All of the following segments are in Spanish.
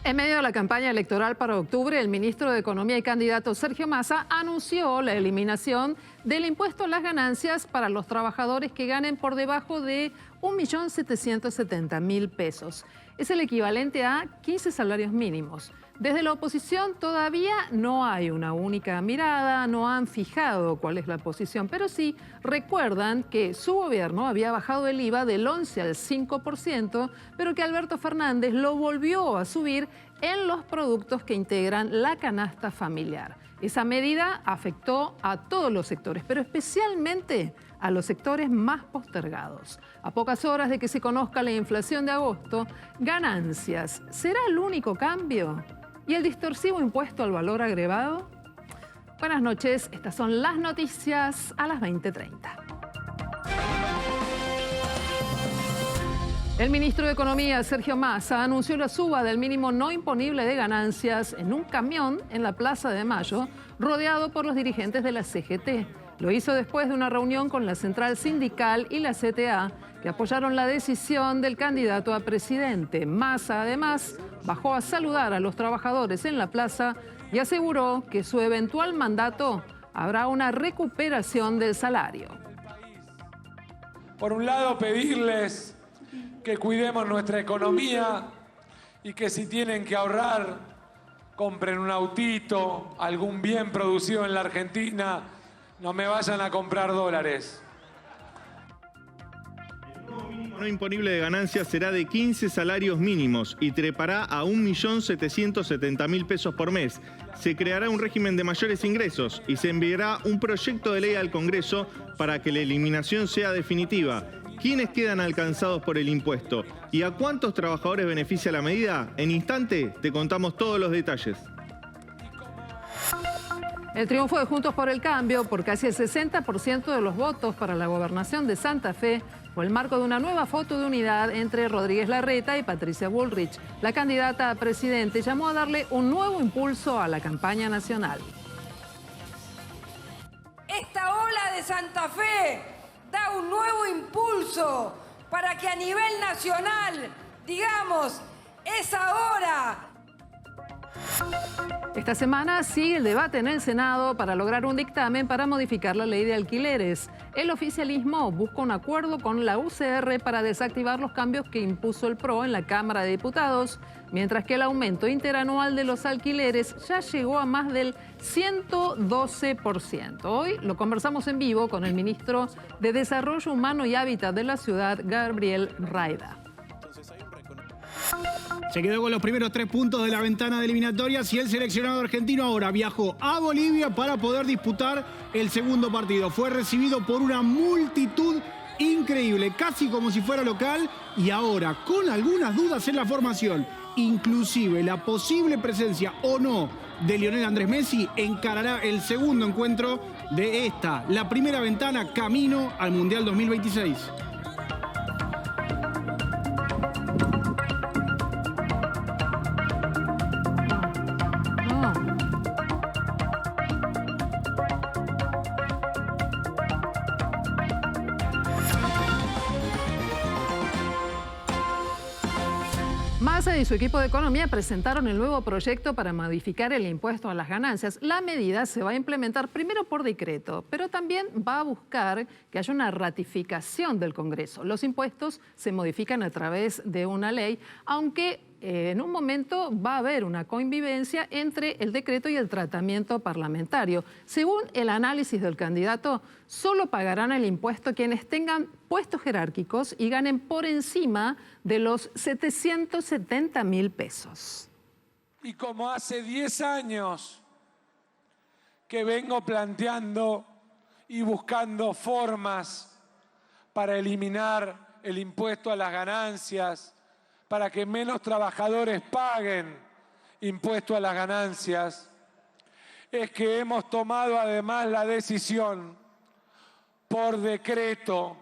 En medio de la campaña electoral para octubre, el ministro de Economía y candidato Sergio Massa anunció la eliminación del impuesto a las ganancias para los trabajadores que ganen por debajo de 1.770.000 pesos. Es el equivalente a 15 salarios mínimos. Desde la oposición todavía no hay una única mirada, no han fijado cuál es la posición, pero sí recuerdan que su gobierno había bajado el IVA del 11 al 5%, pero que Alberto Fernández lo volvió a subir en los productos que integran la canasta familiar. Esa medida afectó a todos los sectores, pero especialmente a los sectores más postergados. A pocas horas de que se conozca la inflación de agosto, ganancias, ¿será el único cambio? ¿Y el distorsivo impuesto al valor agregado? Buenas noches, estas son las noticias a las 20:30. El ministro de Economía, Sergio Massa, anunció la suba del mínimo no imponible de ganancias en un camión en la Plaza de Mayo, rodeado por los dirigentes de la CGT. Lo hizo después de una reunión con la Central Sindical y la CTA, que apoyaron la decisión del candidato a presidente. Massa, además, bajó a saludar a los trabajadores en la plaza y aseguró que su eventual mandato habrá una recuperación del salario. Por un lado, pedirles que cuidemos nuestra economía y que si tienen que ahorrar, compren un autito, algún bien producido en la Argentina, no me vayan a comprar dólares. No imponible de ganancias será de 15 salarios mínimos y trepará a 1.770.000 pesos por mes. Se creará un régimen de mayores ingresos y se enviará un proyecto de ley al Congreso para que la eliminación sea definitiva. ¿Quiénes quedan alcanzados por el impuesto? ¿Y a cuántos trabajadores beneficia la medida? En instante te contamos todos los detalles. El triunfo de Juntos por el Cambio, por casi el 60% de los votos para la gobernación de Santa Fe, fue el marco de una nueva foto de unidad entre Rodríguez Larreta y Patricia Bullrich. La candidata a presidente llamó a darle un nuevo impulso a la campaña nacional. Esta ola de Santa Fe da un nuevo impulso para que a nivel nacional digamos, es ahora. Esta semana sigue el debate en el Senado para lograr un dictamen para modificar la ley de alquileres. El oficialismo busca un acuerdo con la UCR para desactivar los cambios que impuso el PRO en la Cámara de Diputados, mientras que el aumento interanual de los alquileres ya llegó a más del 112%. Hoy lo conversamos en vivo con el ministro de Desarrollo Humano y Hábitat de la ciudad, Gabriel Raida. Se quedó con los primeros 3 puntos de la ventana de eliminatorias y el seleccionado argentino ahora viajó a Bolivia para poder disputar el segundo partido. Fue recibido por una multitud increíble, casi como si fuera local, y ahora con algunas dudas en la formación, inclusive la posible presencia o no de Lionel Andrés Messi, encarará el segundo encuentro de la primera ventana camino al Mundial 2026. Massa y su equipo de economía presentaron el nuevo proyecto para modificar el impuesto a las ganancias. La medida se va a implementar primero por decreto, pero también va a buscar que haya una ratificación del Congreso. Los impuestos se modifican a través de una ley, aunque en un momento va a haber una convivencia entre el decreto y el tratamiento parlamentario. Según el análisis del candidato, solo pagarán el impuesto quienes tengan puestos jerárquicos y ganen por encima de los 770.000 pesos. Y como hace 10 años que vengo planteando y buscando formas para eliminar el impuesto a las ganancias, para que menos trabajadores paguen impuesto a las ganancias, es que hemos tomado además la decisión por decreto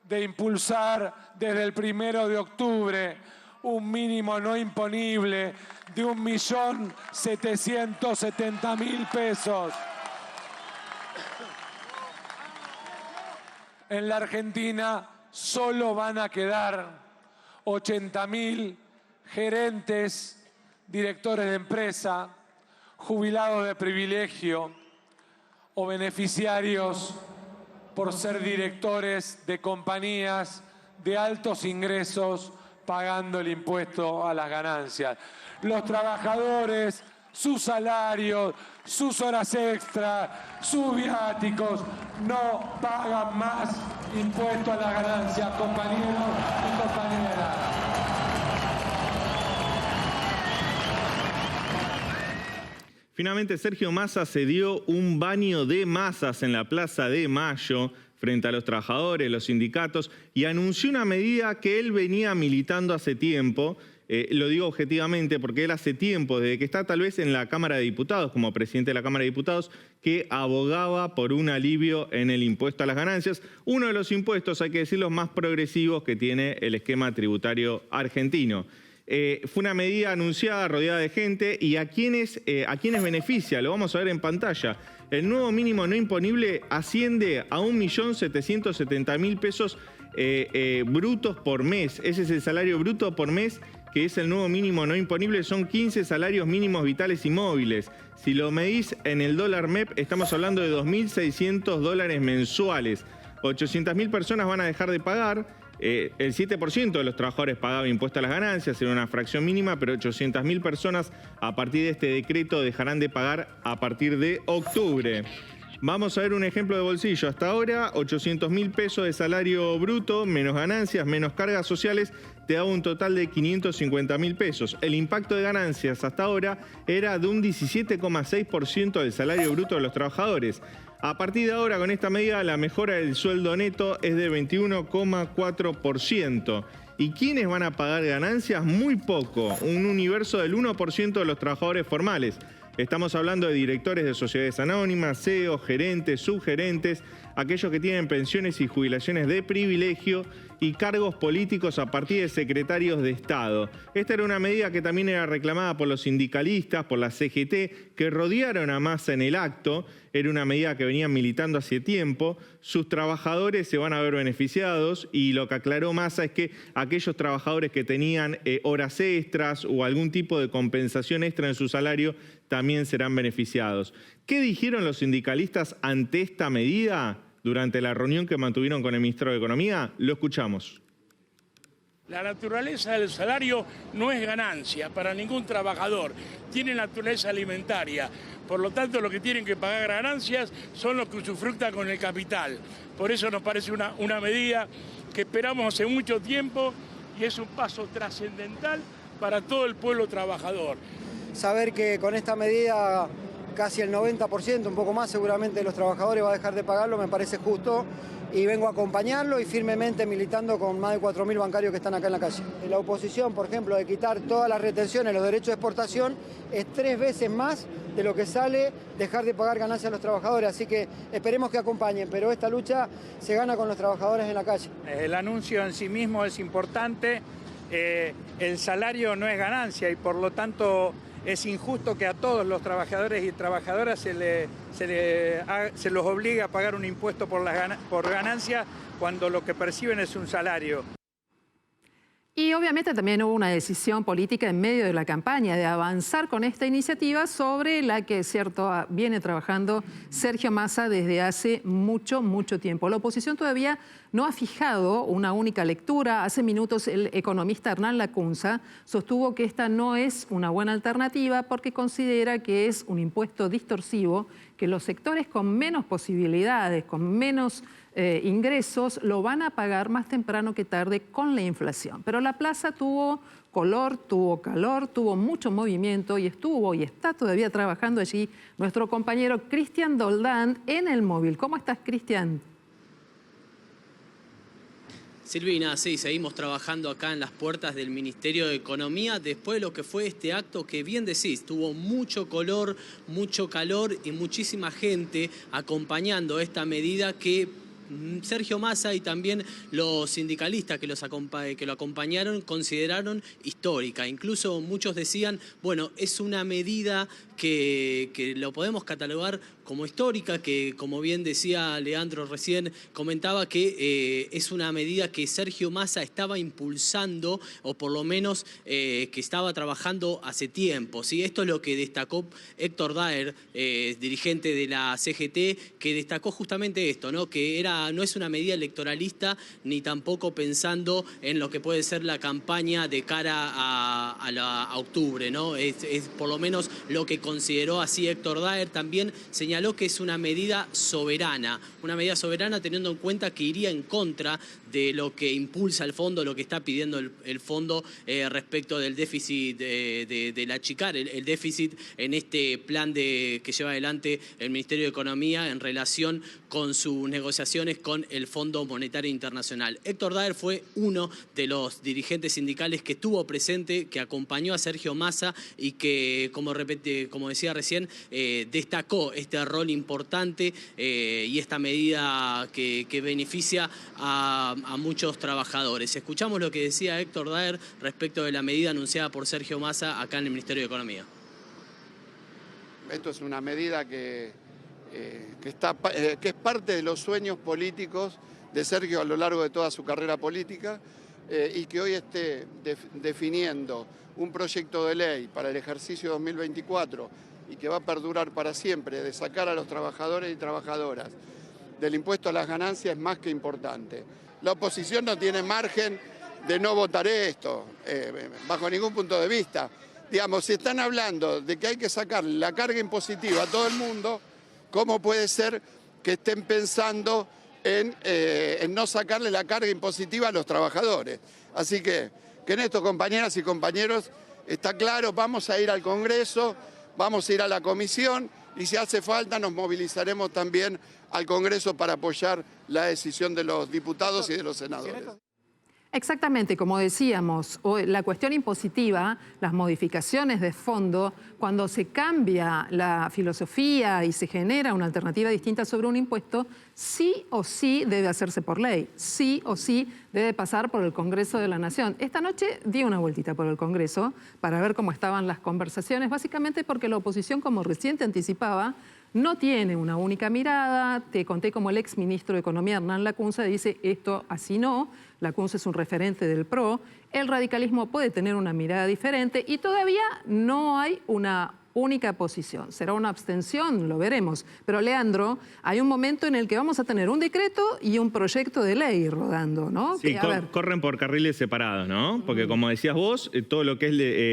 de impulsar desde el 1 de octubre un mínimo no imponible de 1.770.000 pesos. En la Argentina solo van a quedar 80.000 gerentes directores de empresa, jubilados de privilegio o beneficiarios por ser directores de compañías de altos ingresos pagando el impuesto a las ganancias. Los trabajadores, sus salarios, sus horas extra, sus viáticos, no pagan más impuesto a las ganancias, compañeros y compañeras. Finalmente, Sergio Massa se dio un baño de masas en la Plaza de Mayo frente a los trabajadores, los sindicatos, y anunció una medida que él venía militando hace tiempo. Lo digo objetivamente porque él hace tiempo, desde que está tal vez en la Cámara de Diputados, como presidente de la Cámara de Diputados, que abogaba por un alivio en el impuesto a las ganancias, uno de los impuestos, hay que decir, los más progresivos que tiene el esquema tributario argentino. Fue una medida anunciada, rodeada de gente, y ¿a quiénes beneficia? Lo vamos a ver en pantalla. El nuevo mínimo no imponible asciende a 1.770.000 pesos brutos por mes. Ese es el salario bruto por mes, que es el nuevo mínimo no imponible. Son 15 salarios mínimos vitales y móviles. Si lo medís en el dólar MEP, estamos hablando de $2.600 mensuales. 800.000 personas van a dejar de pagar. El 7% de los trabajadores pagaba impuesto a las ganancias, era una fracción mínima, pero 800.000 personas a partir de este decreto dejarán de pagar a partir de octubre. Vamos a ver un ejemplo de bolsillo. Hasta ahora, 800.000 pesos de salario bruto, menos ganancias, menos cargas sociales, te da un total de 550.000 pesos. El impacto de ganancias hasta ahora era de un 17,6% del salario bruto de los trabajadores. A partir de ahora, con esta medida, la mejora del sueldo neto es de 21,4%. ¿Y quiénes van a pagar ganancias? Muy poco, un universo del 1% de los trabajadores formales. Estamos hablando de directores de sociedades anónimas, CEO, gerentes, subgerentes, aquellos que tienen pensiones y jubilaciones de privilegio y cargos políticos a partir de secretarios de Estado. Esta era una medida que también era reclamada por los sindicalistas, por la CGT, que rodearon a Massa en el acto. Era una medida que venían militando hace tiempo. Sus trabajadores se van a ver beneficiados, y lo que aclaró Massa es que aquellos trabajadores que tenían horas extras o algún tipo de compensación extra en su salario también serán beneficiados. ¿Qué dijeron los sindicalistas ante esta medida durante la reunión que mantuvieron con el ministro de Economía? Lo escuchamos. La naturaleza del salario no es ganancia para ningún trabajador, tiene naturaleza alimentaria. Por lo tanto, los que tienen que pagar ganancias son los que usufructan con el capital. Por eso nos parece una medida que esperamos hace mucho tiempo y es un paso trascendental para todo el pueblo trabajador. Saber que con esta medida casi el 90%, un poco más seguramente, de los trabajadores va a dejar de pagarlo, me parece justo, y vengo a acompañarlo y firmemente militando con más de 4.000 bancarios que están acá en la calle. La oposición, por ejemplo, de quitar todas las retenciones, los derechos de exportación, es 3 veces más de lo que sale dejar de pagar ganancias a los trabajadores, así que esperemos que acompañen, pero esta lucha se gana con los trabajadores en la calle. El anuncio en sí mismo es importante, el salario no es ganancia y por lo tanto es injusto que a todos los trabajadores y trabajadoras se los obligue a pagar un impuesto por ganancia cuando lo que perciben es un salario. Y obviamente también hubo una decisión política en medio de la campaña de avanzar con esta iniciativa sobre la que, cierto, viene trabajando Sergio Massa desde hace mucho tiempo. La oposición todavía no ha fijado una única lectura. Hace minutos el economista Hernán Lacunza sostuvo que esta no es una buena alternativa porque considera que es un impuesto distorsivo, que los sectores con menos posibilidades, con menos ingresos, lo van a pagar más temprano que tarde con la inflación. Pero la plaza tuvo color, tuvo calor, tuvo mucho movimiento y estuvo y está todavía trabajando allí nuestro compañero Cristian Doldán en el móvil. ¿Cómo estás, Cristian? Silvina, sí, seguimos trabajando acá en las puertas del Ministerio de Economía después de lo que fue este acto que, bien decís, tuvo mucho color, mucho calor y muchísima gente acompañando esta medida que Sergio Massa y también los sindicalistas que lo acompañaron consideraron histórica. Incluso muchos decían, bueno, es una medida que lo podemos catalogar como histórica, que como bien decía Leandro recién, comentaba que es una medida que Sergio Massa estaba impulsando, o por lo menos que estaba trabajando hace tiempo, ¿sí? Esto es lo que destacó Héctor Daer, dirigente de la CGT, que destacó justamente esto, ¿no? Que no es una medida electoralista ni tampoco pensando en lo que puede ser la campaña de cara a octubre, ¿no? Es por lo menos lo que consideró así Héctor Daer. También señaló que es una medida soberana teniendo en cuenta que iría en contra de lo que impulsa el fondo, lo que está pidiendo el fondo respecto del déficit del achicar, el déficit en este plan que lleva adelante el Ministerio de Economía en relación con sus negociaciones con el Fondo Monetario Internacional. Héctor Daer fue uno de los dirigentes sindicales que estuvo presente, que acompañó a Sergio Massa y que, como decía recién, destacó este rol importante y esta medida que beneficia a muchos trabajadores. Escuchamos lo que decía Héctor Daer respecto de la medida anunciada por Sergio Massa acá en el Ministerio de Economía. Esto es una medida que es parte de los sueños políticos de Sergio a lo largo de toda su carrera política y que hoy esté definiendo un proyecto de ley para el ejercicio 2024 y que va a perdurar para siempre, de sacar a los trabajadores y trabajadoras del impuesto a las ganancias, es más que importante. La oposición no tiene margen de no votar esto, bajo ningún punto de vista. Digamos, si están hablando de que hay que sacar la carga impositiva a todo el mundo, ¿cómo puede ser que estén pensando en no sacarle la carga impositiva a los trabajadores? Así que en esto, compañeras y compañeros, está claro, vamos a ir al Congreso, vamos a ir a la comisión y si hace falta nos movilizaremos también al Congreso para apoyar la decisión de los diputados y de los senadores. Exactamente, como decíamos, la cuestión impositiva, las modificaciones de fondo, cuando se cambia la filosofía y se genera una alternativa distinta sobre un impuesto, sí o sí debe hacerse por ley, sí o sí debe pasar por el Congreso de la Nación. Esta noche di una vueltita por el Congreso para ver cómo estaban las conversaciones, básicamente porque la oposición, como recién te anticipaba, no tiene una única mirada. Te conté como el exministro de Economía, Hernán Lacunza, dice esto así no. Lacunza es un referente del PRO. El radicalismo puede tener una mirada diferente y todavía no hay una única posición. Será una abstención, lo veremos. Pero, Leandro, hay un momento en el que vamos a tener un decreto y un proyecto de ley rodando, ¿no? Sí, corren por carriles separados, ¿no? Porque, como decías vos, todo lo que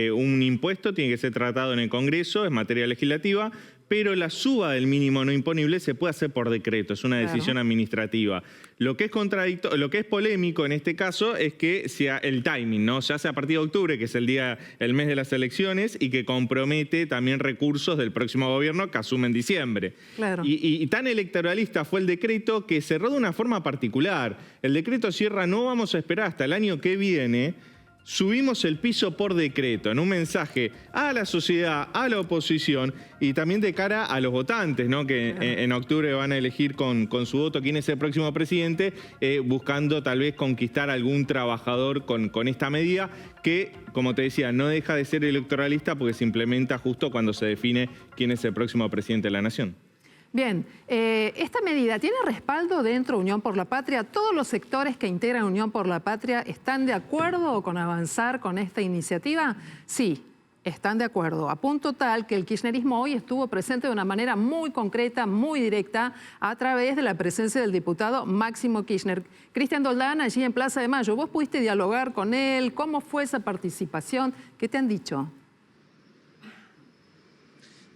es un impuesto tiene que ser tratado en el Congreso, es materia legislativa, pero la suba del mínimo no imponible se puede hacer por decreto, es una decisión administrativa. Lo que es polémico en este caso es que sea el timing, ¿no? Se hace a partir de octubre, que es el mes de las elecciones, y que compromete también recursos del próximo gobierno que asume en diciembre. Claro. Y tan electoralista fue el decreto que cerró de una forma particular. El decreto cierra, no vamos a esperar hasta el año que viene. Subimos el piso por decreto, en un mensaje a la sociedad, a la oposición y también de cara a los votantes, ¿no? Que en octubre van a elegir con su voto quién es el próximo presidente, buscando tal vez conquistar a algún trabajador con esta medida que, como te decía, no deja de ser electoralista porque se implementa justo cuando se define quién es el próximo presidente de la nación. Bien, esta medida tiene respaldo dentro de Unión por la Patria. ¿Todos los sectores que integran Unión por la Patria están de acuerdo con avanzar con esta iniciativa? Sí, están de acuerdo, a punto tal que el kirchnerismo hoy estuvo presente de una manera muy concreta, muy directa, a través de la presencia del diputado Máximo Kirchner. Cristian Doldán, allí en Plaza de Mayo, ¿vos pudiste dialogar con él? ¿Cómo fue esa participación? ¿Qué te han dicho?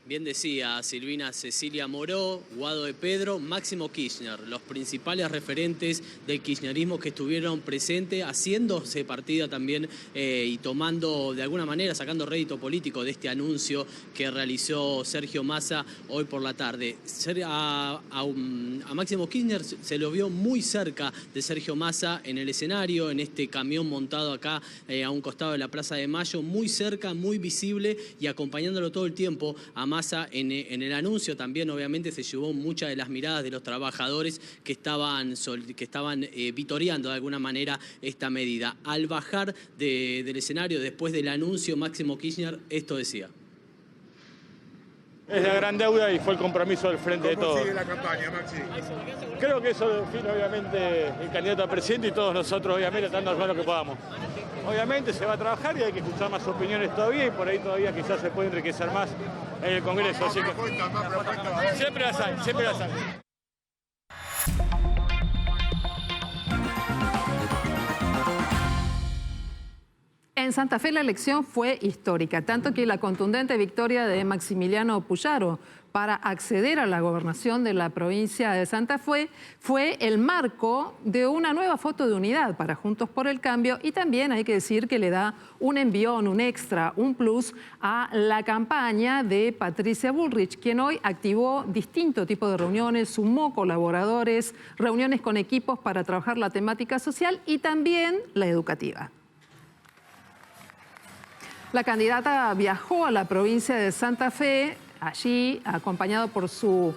Bien decía Silvina Cecilia Moró, Guado de Pedro, Máximo Kirchner, los principales referentes del kirchnerismo que estuvieron presentes, haciéndose partida también y tomando de alguna manera, sacando rédito político de este anuncio que realizó Sergio Massa hoy por la tarde. A Máximo Kirchner se lo vio muy cerca de Sergio Massa en el escenario, en este camión montado acá a un costado de la Plaza de Mayo, muy cerca, muy visible y acompañándolo todo el tiempo a Massa en el anuncio. También obviamente se llevó muchas de las miradas de los trabajadores que estaban vitoreando de alguna manera esta medida. Al bajar del escenario después del anuncio, Máximo Kirchner esto decía. es la gran deuda y fue el compromiso del frente de todos. ¿Cómo sigue la campaña, Maxi? Creo que eso lo define obviamente el candidato a presidente y todos nosotros obviamente dando lo que podamos. Obviamente se va a trabajar y hay que escuchar más opiniones todavía y por ahí todavía quizás se puede enriquecer más en el Congreso. Así que siempre las hay, siempre las hay. En Santa Fe la elección fue histórica, tanto que la contundente victoria de Maximiliano Puyaro para acceder a la gobernación de la provincia de Santa Fe fue el marco de una nueva foto de unidad para Juntos por el Cambio y también hay que decir que le da un envión, un extra, un plus a la campaña de Patricia Bullrich, quien hoy activó distinto tipo de reuniones, sumó colaboradores, reuniones con equipos para trabajar la temática social y también la educativa. La candidata viajó a la provincia de Santa Fe, allí acompañado por su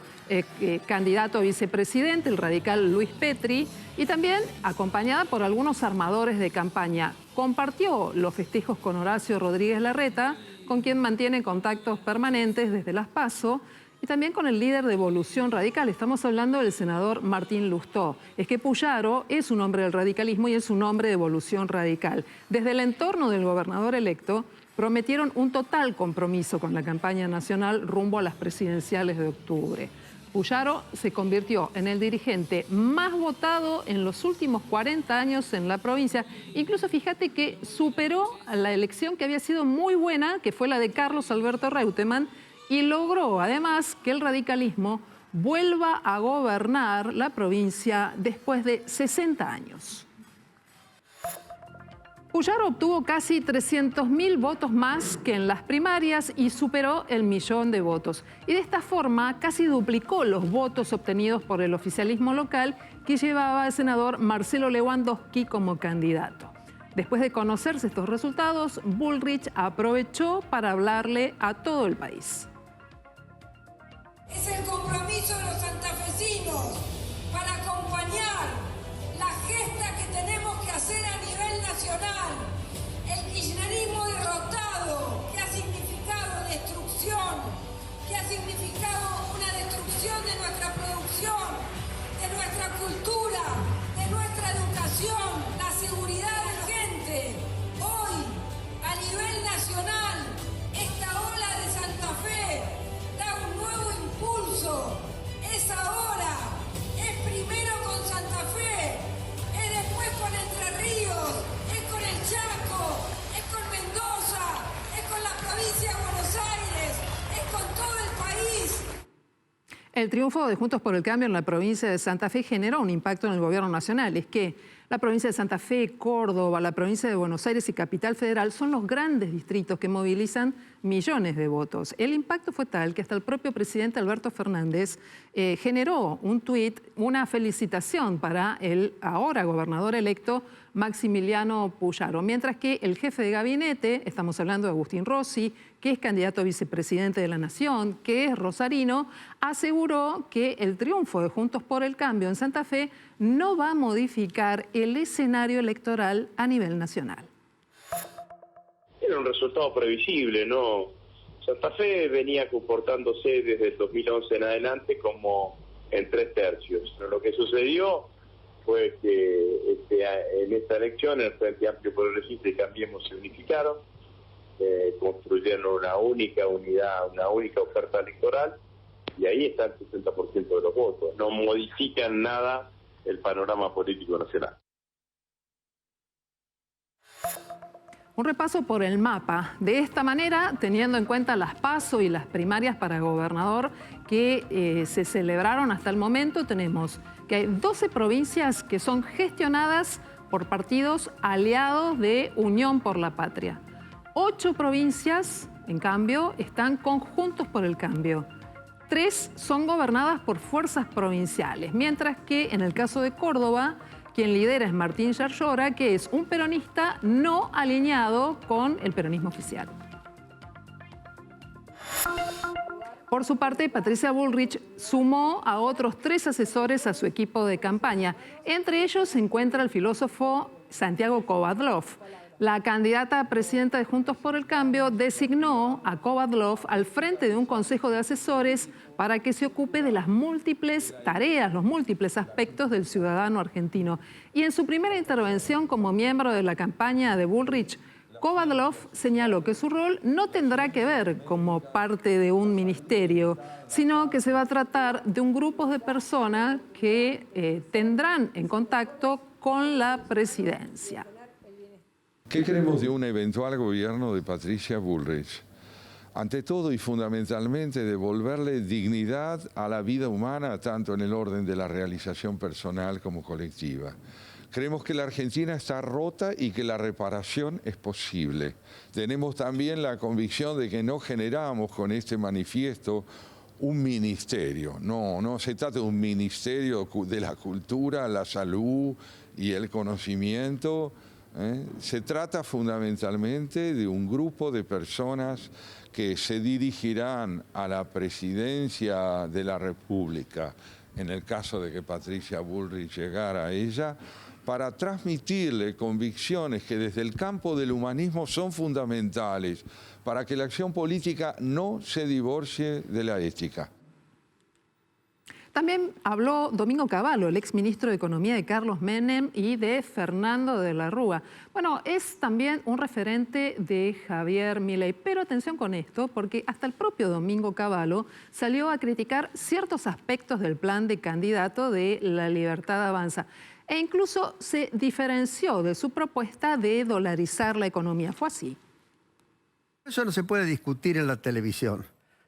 candidato a vicepresidente, el radical Luis Petri, y también acompañada por algunos armadores de campaña. Compartió los festejos con Horacio Rodríguez Larreta, con quien mantiene contactos permanentes desde las PASO, y también con el líder de Evolución Radical. Estamos hablando del senador Martín Lustó. Es que Puyaro es un hombre del radicalismo y es un hombre de Evolución Radical. Desde el entorno del gobernador electo, prometieron un total compromiso con la campaña nacional rumbo a las presidenciales de octubre. Puyaro se convirtió en el dirigente más votado en los últimos 40 años en la provincia. Incluso fíjate que superó a la elección que había sido muy buena, que fue la de Carlos Alberto Reutemann, y logró además que el radicalismo vuelva a gobernar la provincia después de 60 años. Puyaro obtuvo casi 300.000 votos más que en las primarias y superó el 1.000.000 de votos. Y de esta forma casi duplicó los votos obtenidos por el oficialismo local que llevaba al senador Marcelo Lewandowski como candidato. Después de conocerse estos resultados, Bullrich aprovechó para hablarle a todo el país. Es el compromiso de los santafesinos para acompañar la gesta que tenemos que hacer a nivel nacional. El kirchnerismo derrotado, que ha significado destrucción, que ha significado una destrucción de nuestra producción, de nuestra cultura, de nuestra educación, la seguridad de la gente. Hoy, a nivel nacional, esta ola de Santa Fe da un nuevo impulso. Es ahora, es primero con Santa Fe, es después con Entre Ríos, es con el Chaco, es con Mendoza, es con la provincia de Buenos Aires, es con todo el país. El triunfo de Juntos por el Cambio en la provincia de Santa Fe generó un impacto en el gobierno nacional. Es que la provincia de Santa Fe, Córdoba, la provincia de Buenos Aires y Capital Federal son los grandes distritos que movilizan millones de votos. El impacto fue tal que hasta el propio presidente Alberto Fernández generó un tuit, una felicitación para el ahora gobernador electo Maximiliano Puyaro, mientras que el jefe de gabinete, estamos hablando de Agustín Rossi, que es candidato a vicepresidente de la Nación, que es rosarino, aseguró que el triunfo de Juntos por el Cambio en Santa Fe no va a modificar el escenario electoral a nivel nacional. Era un resultado previsible, ¿no? Santa Fe venía comportándose desde el 2011 en adelante como en 3/3. Pero lo que sucedió fue que en esta elección el Frente Amplio Progresista y Cambiemos se unificaron, construyeron una única unidad, una única oferta electoral, y ahí está el 60% de los votos. No modifican nada el panorama político nacional. Un repaso por el mapa. De esta manera, teniendo en cuenta las PASO y las primarias para gobernador que se celebraron hasta el momento, tenemos que hay 12 provincias que son gestionadas por partidos aliados de Unión por la Patria. 8 provincias, en cambio, están con Juntos por el Cambio. 3 son gobernadas por fuerzas provinciales, mientras que en el caso de Córdoba, quien lidera es Martín Yarlora, que es un peronista no alineado con el peronismo oficial. Por su parte, Patricia Bullrich sumó a otros 3 asesores a su equipo de campaña. Entre ellos se encuentra el filósofo Santiago Kovadlov. La candidata a presidenta de Juntos por el Cambio designó a Kovadlov al frente de un consejo de asesores para que se ocupe de las múltiples tareas, los múltiples aspectos del ciudadano argentino. Y en su primera intervención como miembro de la campaña de Bullrich, Kovadlov señaló que su rol no tendrá que ver como parte de un ministerio, sino que se va a tratar de un grupo de personas que tendrán en contacto con la presidencia. ¿Qué queremos de un eventual gobierno de Patricia Bullrich? Ante todo y fundamentalmente devolverle dignidad a la vida humana, tanto en el orden de la realización personal como colectiva. Creemos que la Argentina está rota y que la reparación es posible. Tenemos también la convicción de que no generamos con este manifiesto un ministerio. No se trata de un ministerio de la cultura, la salud y el conocimiento. Se trata fundamentalmente de un grupo de personas que se dirigirán a la presidencia de la República, en el caso de que Patricia Bullrich llegara a ella, para transmitirle convicciones que desde el campo del humanismo son fundamentales para que la acción política no se divorcie de la ética. También habló Domingo Cavallo, el exministro de Economía de Carlos Menem y de Fernando de la Rúa. Bueno, es también un referente de Javier Milei. Pero atención con esto, porque hasta el propio Domingo Cavallo salió a criticar ciertos aspectos del plan de candidato de La Libertad Avanza. E incluso se diferenció de su propuesta de dolarizar la economía. Fue así. Eso no se puede discutir en la televisión.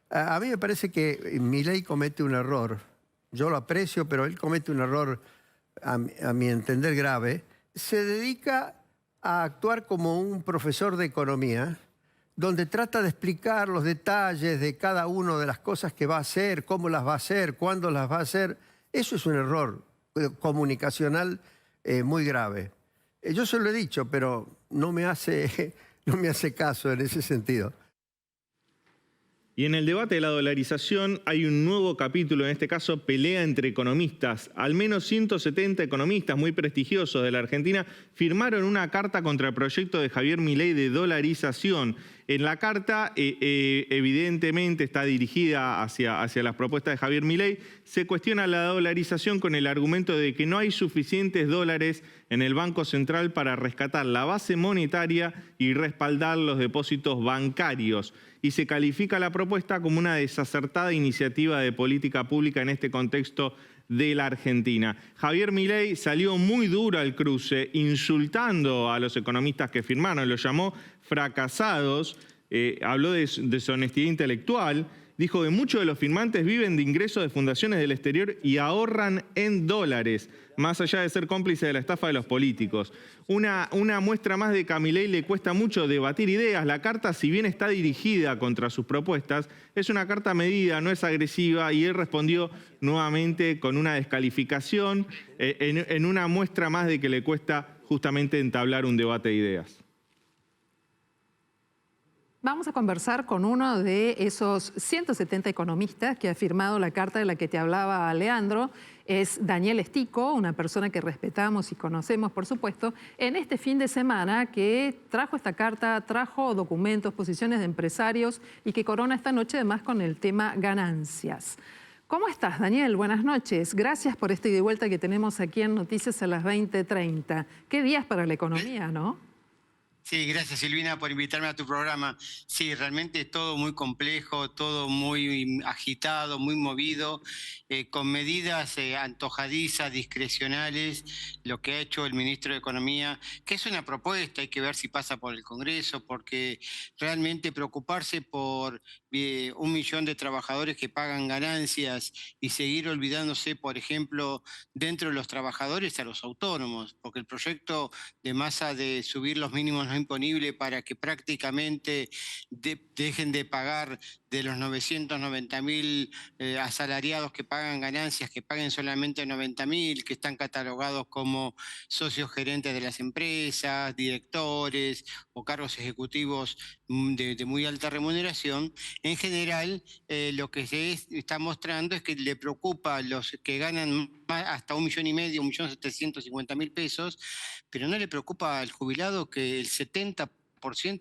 A mí me parece que Milei comete un error. Yo lo aprecio, pero él comete un error, a mi entender, grave. Se dedica a actuar como un profesor de economía, donde trata de explicar los detalles de cada una de las cosas que va a hacer, cómo las va a hacer, cuándo las va a hacer. Eso es un error comunicacional muy grave. Yo se lo he dicho, pero no me hace caso en ese sentido. Y en el debate de la dolarización hay un nuevo capítulo, en este caso pelea entre economistas. Al menos 170 economistas muy prestigiosos de la Argentina firmaron una carta contra el proyecto de Javier Milei de dolarización. En la carta, evidentemente está dirigida hacia las propuestas de Javier Milei. Se cuestiona la dolarización con el argumento de que no hay suficientes dólares en el Banco Central para rescatar la base monetaria y respaldar los depósitos bancarios. Y se califica la propuesta como una desacertada iniciativa de política pública en este contexto de la Argentina. Javier Milei salió muy duro al cruce, insultando a los economistas que firmaron, los llamó fracasados, habló de deshonestidad intelectual, dijo que muchos de los firmantes viven de ingresos de fundaciones del exterior y ahorran en dólares, más allá de ser cómplices de la estafa de los políticos. Una muestra más de que a Milei le cuesta mucho debatir ideas. La carta, si bien está dirigida contra sus propuestas, es una carta medida, no es agresiva, y él respondió nuevamente con una descalificación en una muestra más de que le cuesta justamente entablar un debate de ideas. Vamos a conversar con uno de esos 170 economistas que ha firmado la carta de la que te hablaba Leandro. Es Daniel Estico, una persona que respetamos y conocemos, por supuesto, en este fin de semana que trajo esta carta, trajo documentos, posiciones de empresarios y que corona esta noche además con el tema ganancias. ¿Cómo estás, Daniel? Buenas noches. Gracias por esta ida y vuelta que tenemos aquí en Noticias a las 20:30. Qué días para la economía, ¿no? Sí, gracias Silvina por invitarme a tu programa. Sí, realmente es todo muy complejo, todo muy agitado, muy movido, con medidas antojadizas, discrecionales, lo que ha hecho el ministro de Economía, que es una propuesta, hay que ver si pasa por el Congreso, porque realmente preocuparse por 1 millón de trabajadores que pagan ganancias y seguir olvidándose, por ejemplo, dentro de los trabajadores a los autónomos, porque el proyecto de Massa de subir los mínimos no imponible para que prácticamente dejen de pagar de los 990.000 asalariados que pagan ganancias, que paguen solamente 90.000, que están catalogados como socios gerentes de las empresas, directores o cargos ejecutivos de muy alta remuneración. En general, lo que se está mostrando es que le preocupa a los que ganan hasta 1,5 millones, 1.750.000 pesos, pero no le preocupa al jubilado que el 70%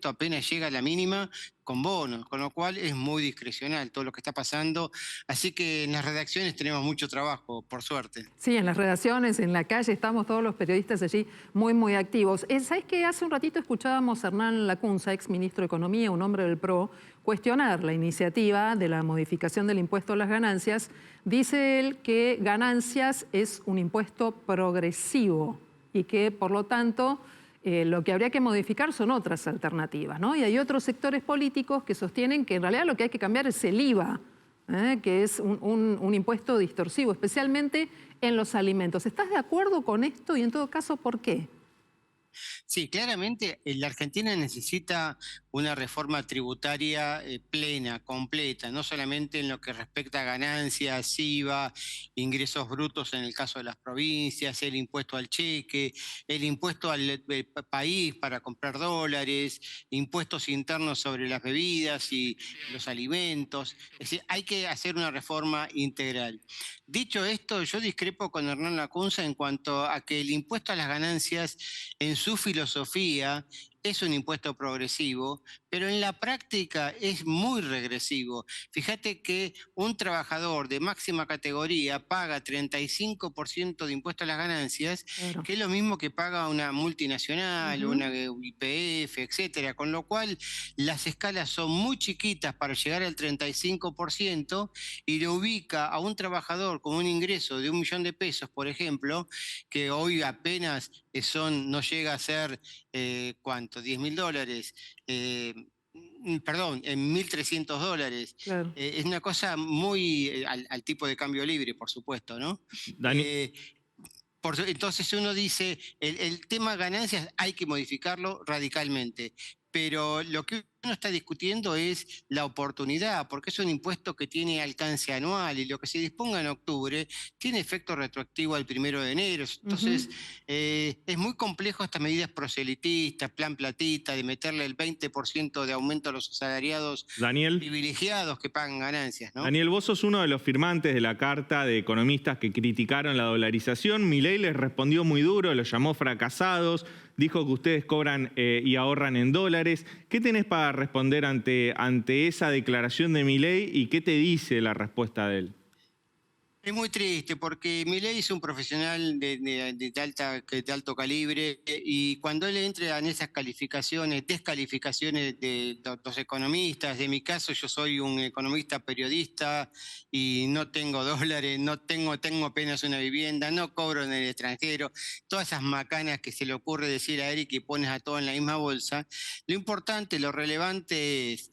apenas llega a la mínima con bonos, con lo cual es muy discrecional todo lo que está pasando. Así que en las redacciones tenemos mucho trabajo, por suerte. Sí, en las redacciones, en la calle, estamos todos los periodistas allí muy activos. ¿Sabes qué? Hace un ratito escuchábamos a Hernán Lacunza, ex ministro de Economía, un hombre del PRO, cuestionar la iniciativa de la modificación del impuesto a las ganancias. Dice él que ganancias es un impuesto progresivo y que, por lo tanto, lo que habría que modificar son otras alternativas, ¿no? Y hay otros sectores políticos que sostienen que en realidad lo que hay que cambiar es el IVA, que es un impuesto distorsivo, especialmente en los alimentos. ¿Estás de acuerdo con esto y en todo caso por qué? Sí, claramente la Argentina necesita una reforma tributaria plena, completa, no solamente en lo que respecta a ganancias, IVA, ingresos brutos en el caso de las provincias, el impuesto al cheque, el impuesto al país para comprar dólares, impuestos internos sobre las bebidas y los alimentos. Es decir, hay que hacer una reforma integral. Dicho esto, yo discrepo con Hernán Lacunza en cuanto a que el impuesto a las ganancias en su filosofía es un impuesto progresivo, pero en la práctica es muy regresivo. Fíjate que un trabajador de máxima categoría paga 35% de impuesto a las ganancias, claro, que es lo mismo que paga una multinacional, una YPF, etcétera, con lo cual las escalas son muy chiquitas para llegar al 35% y le ubica a un trabajador con un ingreso de 1 millón de pesos, por ejemplo, que hoy apenas no llega a ser, ¿cuánto? $10.000, perdón, en $1.300. Claro. Es una cosa muy al tipo de cambio libre, por supuesto, ¿no? Entonces uno dice, el tema ganancias hay que modificarlo radicalmente, pero lo que uno está discutiendo es la oportunidad, porque es un impuesto que tiene alcance anual y lo que se disponga en octubre tiene efecto retroactivo al 1 de enero. Entonces, es muy complejo estas medidas proselitistas, plan platita, de meterle el 20% de aumento a los asalariados privilegiados que pagan ganancias, ¿no? Daniel, vos sos uno de los firmantes de la carta de economistas que criticaron la dolarización. Milei les respondió muy duro, los llamó fracasados, dijo que ustedes cobran y ahorran en dólares. ¿Qué tenés para responder ante esa declaración de Milei y qué te dice la respuesta de él? Es muy triste porque Milei es un profesional de alto calibre y cuando él entra en esas descalificaciones de los economistas, en mi caso yo soy un economista periodista y no tengo dólares, tengo apenas una vivienda, no cobro en el extranjero, todas esas macanas que se le ocurre decir a Eric y pones a todo en la misma bolsa. Lo importante, lo relevante es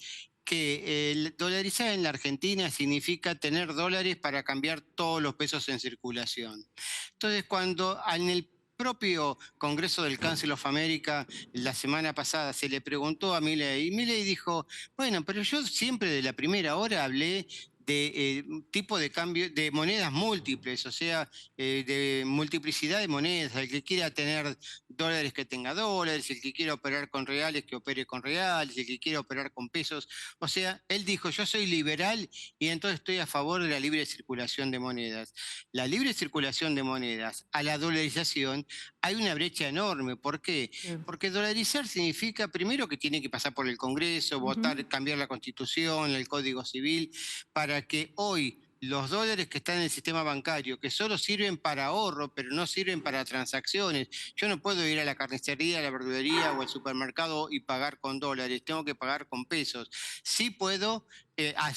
que el dolarizar en la Argentina significa tener dólares para cambiar todos los pesos en circulación. Entonces, cuando en el propio Congreso del Council of America la semana pasada se le preguntó a Milei, y Milei dijo, bueno, pero yo siempre de la primera hora hablé de tipo de cambio de monedas múltiples, o sea, de multiplicidad de monedas. El que quiera tener dólares que tenga dólares, el que quiera operar con reales que opere con reales, el que quiera operar con pesos. O sea, él dijo, yo soy liberal y entonces estoy a favor de la libre circulación de monedas. La libre circulación de monedas a la dolarización hay una brecha enorme. ¿Por qué? Porque dolarizar significa primero que tiene que pasar por el Congreso, votar, cambiar la Constitución, el Código Civil, para que hoy los dólares que están en el sistema bancario, que solo sirven para ahorro, pero no sirven para transacciones. Yo no puedo ir a la carnicería, a la verdulería o al supermercado y pagar con dólares, tengo que pagar con pesos. Sí puedo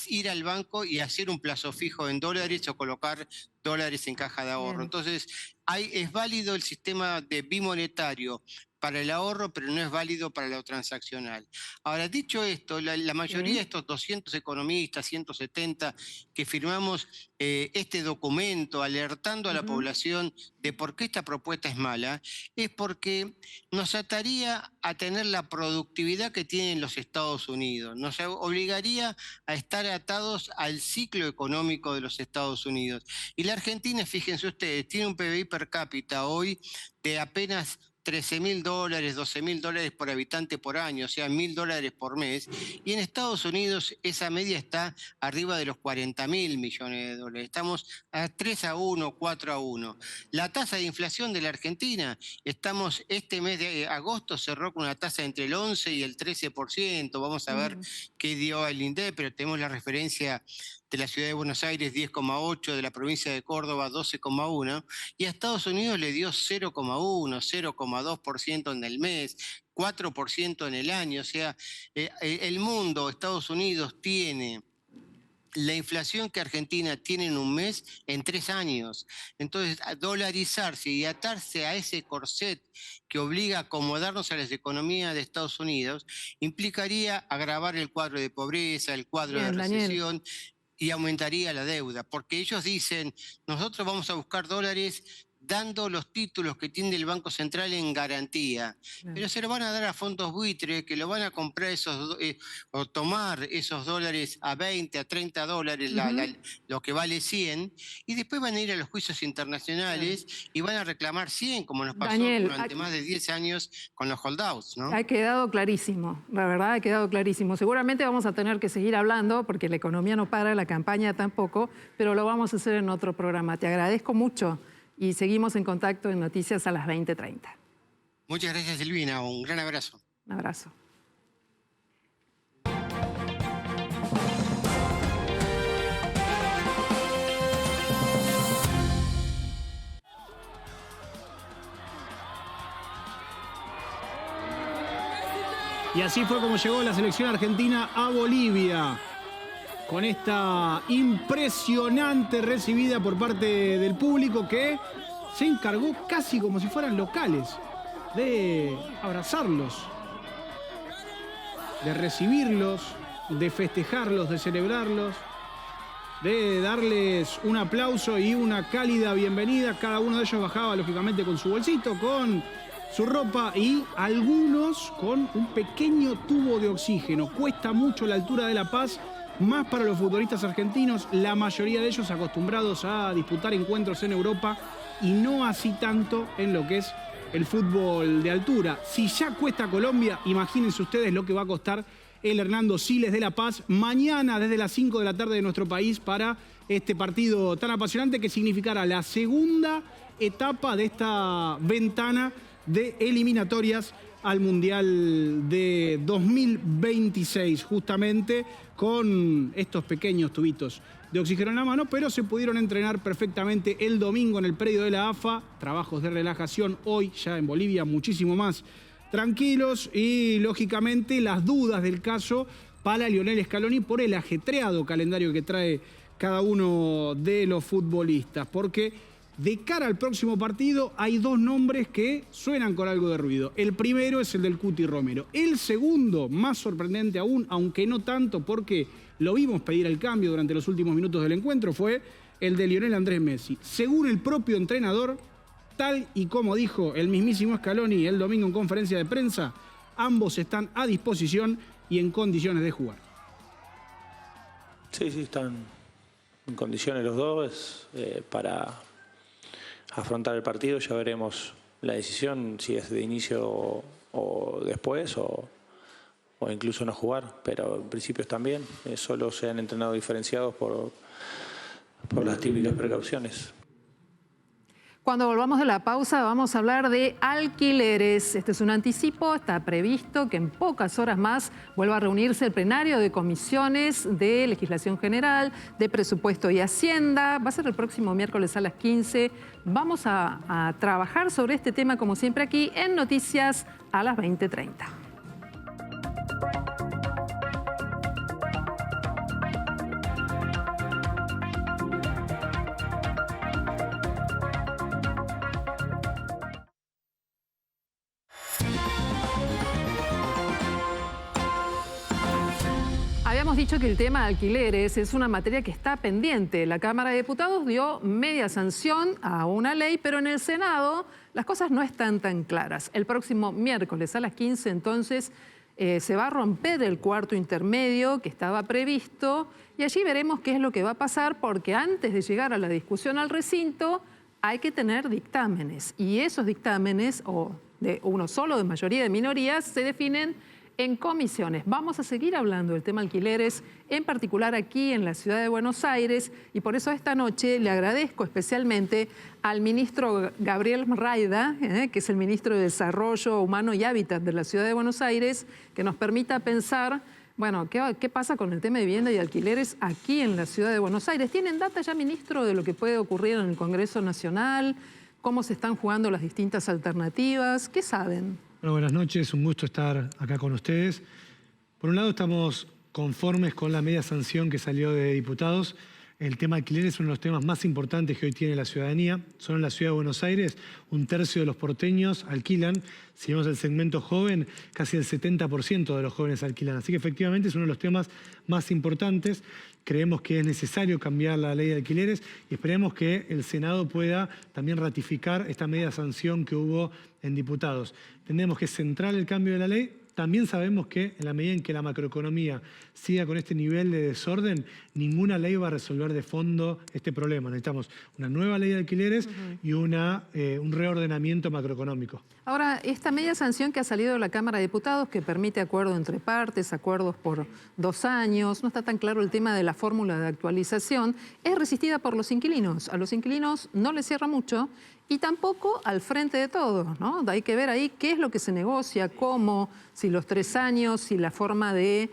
ir al banco y hacer un plazo fijo en dólares o colocar dólares en caja de ahorro. Entonces, es válido el sistema de bimonetario para el ahorro, pero no es válido para lo transaccional. Ahora, dicho esto, la mayoría de estos 200 economistas, 170, que firmamos este documento alertando a la población de por qué esta propuesta es mala, es porque nos ataría a tener la productividad que tienen los Estados Unidos, nos obligaría a estar atados al ciclo económico de los Estados Unidos. Y la Argentina, fíjense ustedes, tiene un PBI per cápita hoy de apenas $13.000, $12.000 por habitante por año, o sea, $1.000 por mes. Y en Estados Unidos esa media está arriba de los $40.000 millones. Estamos a 3-1, 4-1. La tasa de inflación de la Argentina, estamos este mes de agosto cerró con una tasa entre el 11 y el 13%. Vamos a ver qué dio el INDEC, pero tenemos la referencia de la ciudad de Buenos Aires 10,8, de la provincia de Córdoba 12,1, y a Estados Unidos le dio 0,1, 0,2% en el mes, 4% en el año. O sea, el mundo, Estados Unidos, tiene la inflación que Argentina tiene en un mes en 3 años. Entonces, dolarizarse y atarse a ese corset que obliga a acomodarnos a las economías de Estados Unidos implicaría agravar el cuadro de pobreza, el cuadro de recesión, y aumentaría la deuda, porque ellos dicen, nosotros vamos a buscar dólares dando los títulos que tiene el Banco Central en garantía, pero se lo van a dar a fondos buitres que lo van a comprar o tomar esos dólares a 20, a 30 dólares, lo que vale 100, y después van a ir a los juicios internacionales y van a reclamar 100, como nos pasó durante más de 10 años con los holdouts, ¿no? Ha quedado clarísimo, la verdad ha quedado clarísimo. Seguramente vamos a tener que seguir hablando porque la economía no para, la campaña tampoco, pero lo vamos a hacer en otro programa. Te agradezco mucho. Y seguimos en contacto en Noticias a las 20:30. Muchas gracias, Silvina. Un gran abrazo. Un abrazo. Y así fue como llegó la selección argentina a Bolivia, con esta impresionante recibida por parte del público que se encargó casi como si fueran locales de abrazarlos, de recibirlos, de festejarlos, de celebrarlos, de darles un aplauso y una cálida bienvenida. Cada uno de ellos bajaba lógicamente con su bolsito, con su ropa y algunos con un pequeño tubo de oxígeno. Cuesta mucho la altura de La Paz, más para los futbolistas argentinos, la mayoría de ellos acostumbrados a disputar encuentros en Europa y no así tanto en lo que es el fútbol de altura. Si ya cuesta Colombia, imagínense ustedes lo que va a costar el Hernando Siles de La Paz mañana desde las 5 de la tarde de nuestro país para este partido tan apasionante que significará la segunda etapa de esta ventana de eliminatorias al Mundial de 2026, justamente con estos pequeños tubitos de oxígeno en la mano, pero se pudieron entrenar perfectamente el domingo en el predio de la AFA, trabajos de relajación hoy ya en Bolivia muchísimo más tranquilos y lógicamente las dudas del caso para Lionel Scaloni por el ajetreado calendario que trae cada uno de los futbolistas, porque de cara al próximo partido hay 2 nombres que suenan con algo de ruido. El primero es el del Cuti Romero. El segundo, más sorprendente aún, aunque no tanto porque lo vimos pedir el cambio durante los últimos minutos del encuentro, fue el de Lionel Andrés Messi. Según el propio entrenador, tal y como dijo el mismísimo Scaloni el domingo en conferencia de prensa, ambos están a disposición y en condiciones de jugar. Sí, están en condiciones los dos para afrontar el partido. Ya veremos la decisión, si es de inicio o después, o incluso no jugar, pero en principio están bien. Solo se han entrenado diferenciados por las típicas precauciones. Cuando volvamos de la pausa vamos a hablar de alquileres. Este es un anticipo, está previsto que en pocas horas más vuelva a reunirse el plenario de comisiones de legislación general, de presupuesto y hacienda. Va a ser el próximo miércoles a las 15. Vamos a trabajar sobre este tema como siempre aquí en Noticias a las 20:30. Habíamos dicho que el tema de alquileres es una materia que está pendiente. La Cámara de Diputados dio media sanción a una ley, pero en el Senado las cosas no están tan claras. El próximo miércoles a las 15, entonces, se va a romper el cuarto intermedio que estaba previsto y allí veremos qué es lo que va a pasar, porque antes de llegar a la discusión al recinto hay que tener dictámenes. Y esos dictámenes, o de uno solo, de mayoría, de minorías, se definen en comisiones. Vamos a seguir hablando del tema alquileres, en particular aquí en la ciudad de Buenos Aires, y por eso esta noche le agradezco especialmente al ministro Gabriel Rayda, que es el ministro de Desarrollo Humano y Hábitat de la ciudad de Buenos Aires, que nos permita pensar, bueno, ¿qué pasa con el tema de vivienda y alquileres aquí en la ciudad de Buenos Aires? ¿Tienen data ya, ministro, de lo que puede ocurrir en el Congreso Nacional? ¿Cómo se están jugando las distintas alternativas? ¿Qué saben? Bueno, buenas noches, un gusto estar acá con ustedes. Por un lado, estamos conformes con la media sanción que salió de diputados. El tema alquiler es uno de los temas más importantes que hoy tiene la ciudadanía. Solo en la ciudad de Buenos Aires, 1/3 de los porteños alquilan. Si vemos el segmento joven, casi el 70% de los jóvenes alquilan. Así que efectivamente es uno de los temas más importantes. Creemos que es necesario cambiar la ley de alquileres y esperemos que el Senado pueda también ratificar esta media sanción que hubo en diputados. Entendemos que es central el cambio de la ley. También sabemos que en la medida en que la macroeconomía siga con este nivel de desorden, ninguna ley va a resolver de fondo este problema. Necesitamos una nueva ley de alquileres y un reordenamiento macroeconómico. Ahora, esta media sanción que ha salido de la Cámara de Diputados, que permite acuerdo entre partes, acuerdos por 2 años, no está tan claro el tema de la fórmula de actualización, es resistida por los inquilinos. A los inquilinos no les cierra mucho y tampoco al frente de todo, ¿no? Hay que ver ahí qué es lo que se negocia, cómo, si los 3 años, si la forma de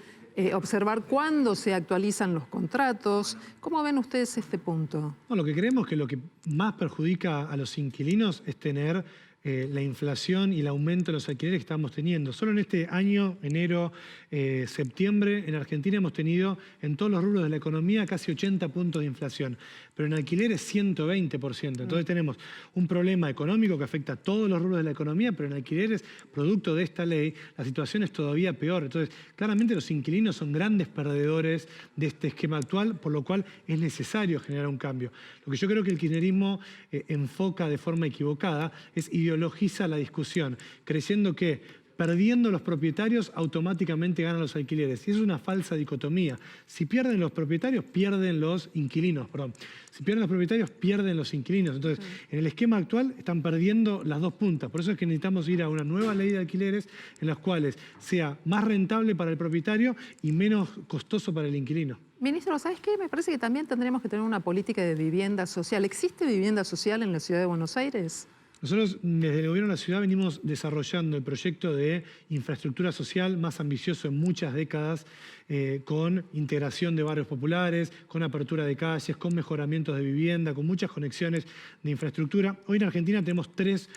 observar cuándo se actualizan los contratos. ¿Cómo ven ustedes este punto? No, lo que creemos que lo que más perjudica a los inquilinos es tener la inflación y el aumento de los alquileres que estamos teniendo. Solo en este año, enero, septiembre, en Argentina hemos tenido en todos los rubros de la economía casi 80 puntos de inflación, pero en alquileres 120%. Entonces tenemos un problema económico que afecta a todos los rubros de la economía, pero en alquileres, producto de esta ley, la situación es todavía peor. Entonces, claramente los inquilinos son grandes perdedores de este esquema actual, por lo cual es necesario generar un cambio. Lo que yo creo que el kirchnerismo enfoca de forma equivocada es ideologiza la discusión, creyendo que perdiendo los propietarios automáticamente ganan los alquileres. Y es una falsa dicotomía. Si pierden los propietarios, pierden los inquilinos. Perdón. Si pierden los propietarios, pierden los inquilinos. Entonces, en el esquema actual están perdiendo las dos puntas. Por eso es que necesitamos ir a una nueva ley de alquileres en las cuales sea más rentable para el propietario y menos costoso para el inquilino. Ministro, ¿sabes qué? Me parece que también tendremos que tener una política de vivienda social. ¿Existe vivienda social en la ciudad de Buenos Aires? Nosotros desde el Gobierno de la Ciudad venimos desarrollando el proyecto de infraestructura social más ambicioso en muchas décadas, con integración de barrios populares, con apertura de calles, con mejoramientos de vivienda, con muchas conexiones de infraestructura. Hoy en Argentina tenemos 3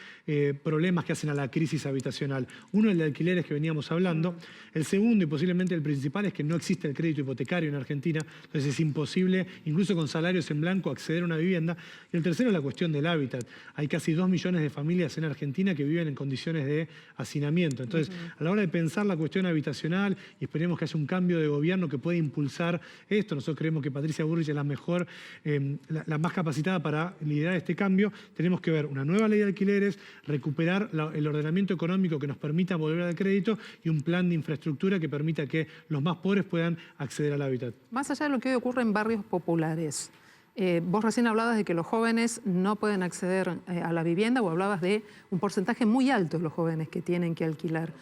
problemas que hacen a la crisis habitacional. Uno, el de alquileres que veníamos hablando. El segundo, y posiblemente el principal, es que no existe el crédito hipotecario en Argentina, entonces es imposible, incluso con salarios en blanco, acceder a una vivienda. Y el tercero es la cuestión del hábitat. Hay casi 2 millones de familias en Argentina que viven en condiciones de hacinamiento. Entonces, a la hora de pensar la cuestión habitacional, y esperemos que haya un cambio de gobierno que pueda impulsar esto, nosotros creemos que Patricia Bullrich es la mejor, la más capacitada para liderar este cambio, tenemos que ver una nueva ley de alquileres, recuperar el ordenamiento económico que nos permita volver al crédito y un plan de infraestructura que permita que los más pobres puedan acceder al hábitat. Más allá de lo que hoy ocurre en barrios populares, vos recién hablabas de que los jóvenes no pueden acceder a la vivienda, o hablabas de un porcentaje muy alto de los jóvenes que tienen que alquilar.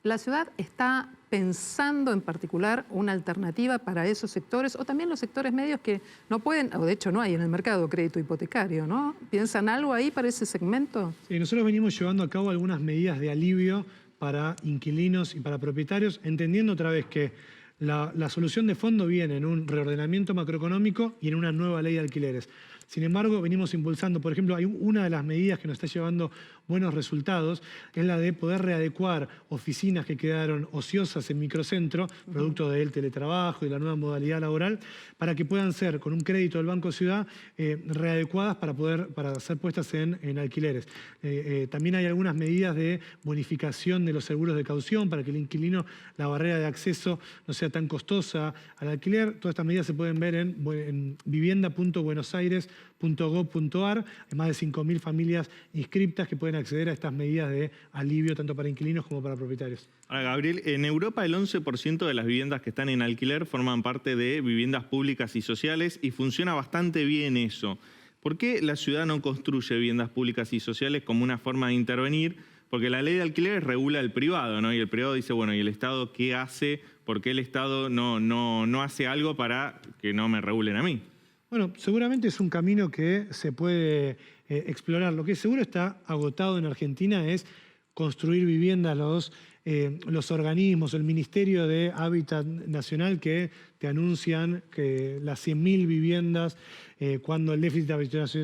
¿La ciudad está pensando en particular una alternativa para esos sectores, o también los sectores medios que no pueden, o de hecho no hay en el mercado crédito hipotecario, ¿no? ¿Piensan algo ahí para ese segmento? Sí, nosotros venimos llevando a cabo algunas medidas de alivio para inquilinos y para propietarios, entendiendo otra vez que la solución de fondo viene en un reordenamiento macroeconómico y en una nueva ley de alquileres. Sin embargo, venimos impulsando, por ejemplo, hay una de las medidas que nos está llevando buenos resultados, es la de poder readecuar oficinas que quedaron ociosas en microcentro, producto del teletrabajo y la nueva modalidad laboral, para que puedan ser, con un crédito del Banco Ciudad, readecuadas para ser puestas en alquileres. También hay algunas medidas de bonificación de los seguros de caución para que el inquilino, la barrera de acceso no sea tan costosa al alquiler. Todas estas medidas se pueden ver en vivienda.buenosaires.gov.ar. Hay más de 5.000 familias inscriptas que pueden acceder a estas medidas de alivio tanto para inquilinos como para propietarios. Ahora, Gabriel, en Europa el 11% de las viviendas que están en alquiler forman parte de viviendas públicas y sociales y funciona bastante bien eso. ¿Por qué la ciudad no construye viviendas públicas y sociales como una forma de intervenir? Porque la ley de alquileres regula el privado, ¿no? Y el privado dice, bueno, ¿y el Estado qué hace? ¿Por qué el Estado no hace algo para que no me regulen a mí? Bueno, seguramente es un camino que se puede explorar. Lo que seguro está agotado en Argentina es construir viviendas. Los organismos, el Ministerio de Hábitat Nacional que te anuncian que las 100.000 viviendas, cuando el déficit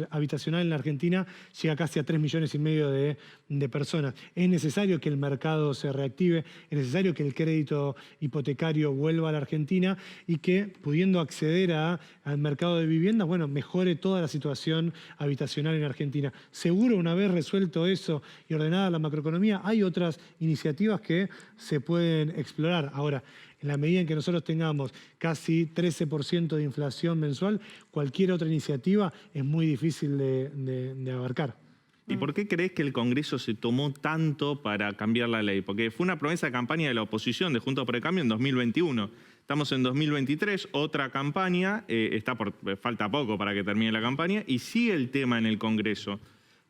habitacional en la Argentina llega casi a 3,5 millones de personas. Es necesario que el mercado se reactive, es necesario que el crédito hipotecario vuelva a la Argentina y que, pudiendo acceder al mercado de viviendas, bueno, mejore toda la situación habitacional en Argentina. Seguro, una vez resuelto eso y ordenada la macroeconomía, hay otras iniciativas que se pueden explorar. Ahora, en la medida en que nosotros tengamos casi 13% de inflación mensual, cualquier otra iniciativa es muy difícil de abarcar. ¿Y por qué crees que el Congreso se tomó tanto para cambiar la ley? Porque fue una promesa de campaña de la oposición de Juntos por el Cambio en 2021. Estamos en 2023, otra campaña, falta poco para que termine la campaña y sigue el tema en el Congreso.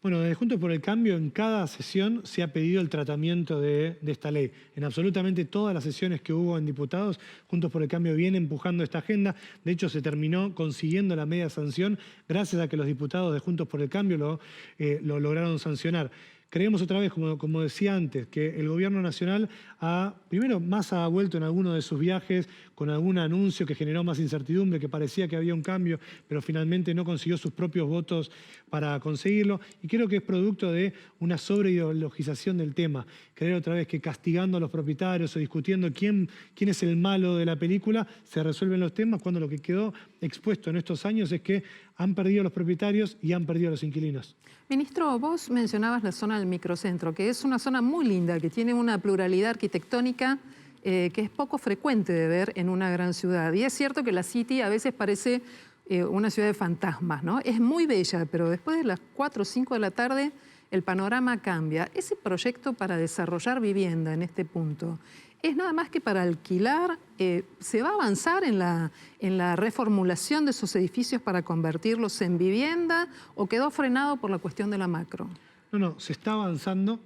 Bueno, desde Juntos por el Cambio, en cada sesión se ha pedido el tratamiento de esta ley. En absolutamente todas las sesiones que hubo en diputados, Juntos por el Cambio viene empujando esta agenda. De hecho, se terminó consiguiendo la media sanción gracias a que los diputados de Juntos por el Cambio lo lograron sancionar. Creemos otra vez, como decía antes, que el gobierno nacional primero ha vuelto en alguno de sus viajes con algún anuncio que generó más incertidumbre, que parecía que había un cambio, pero finalmente no consiguió sus propios votos para conseguirlo. Y creo que es producto de una sobreideologización del tema. Creer otra vez que castigando a los propietarios o discutiendo quién es el malo de la película, se resuelven los temas, cuando lo que quedó expuesto en estos años es que han perdido los propietarios y han perdido los inquilinos. Ministro, vos mencionabas la zona del microcentro, que es una zona muy linda, que tiene una pluralidad arquitectónica que es poco frecuente de ver en una gran ciudad. Y es cierto que la City a veces parece una ciudad de fantasmas, ¿no? Es muy bella, pero después de las 4 o 5 de la tarde el panorama cambia. Ese proyecto para desarrollar vivienda en este punto, ¿es nada más que para alquilar? ¿Se va a avanzar en la reformulación de esos edificios para convertirlos en vivienda o quedó frenado por la cuestión de la macro? No, se está avanzando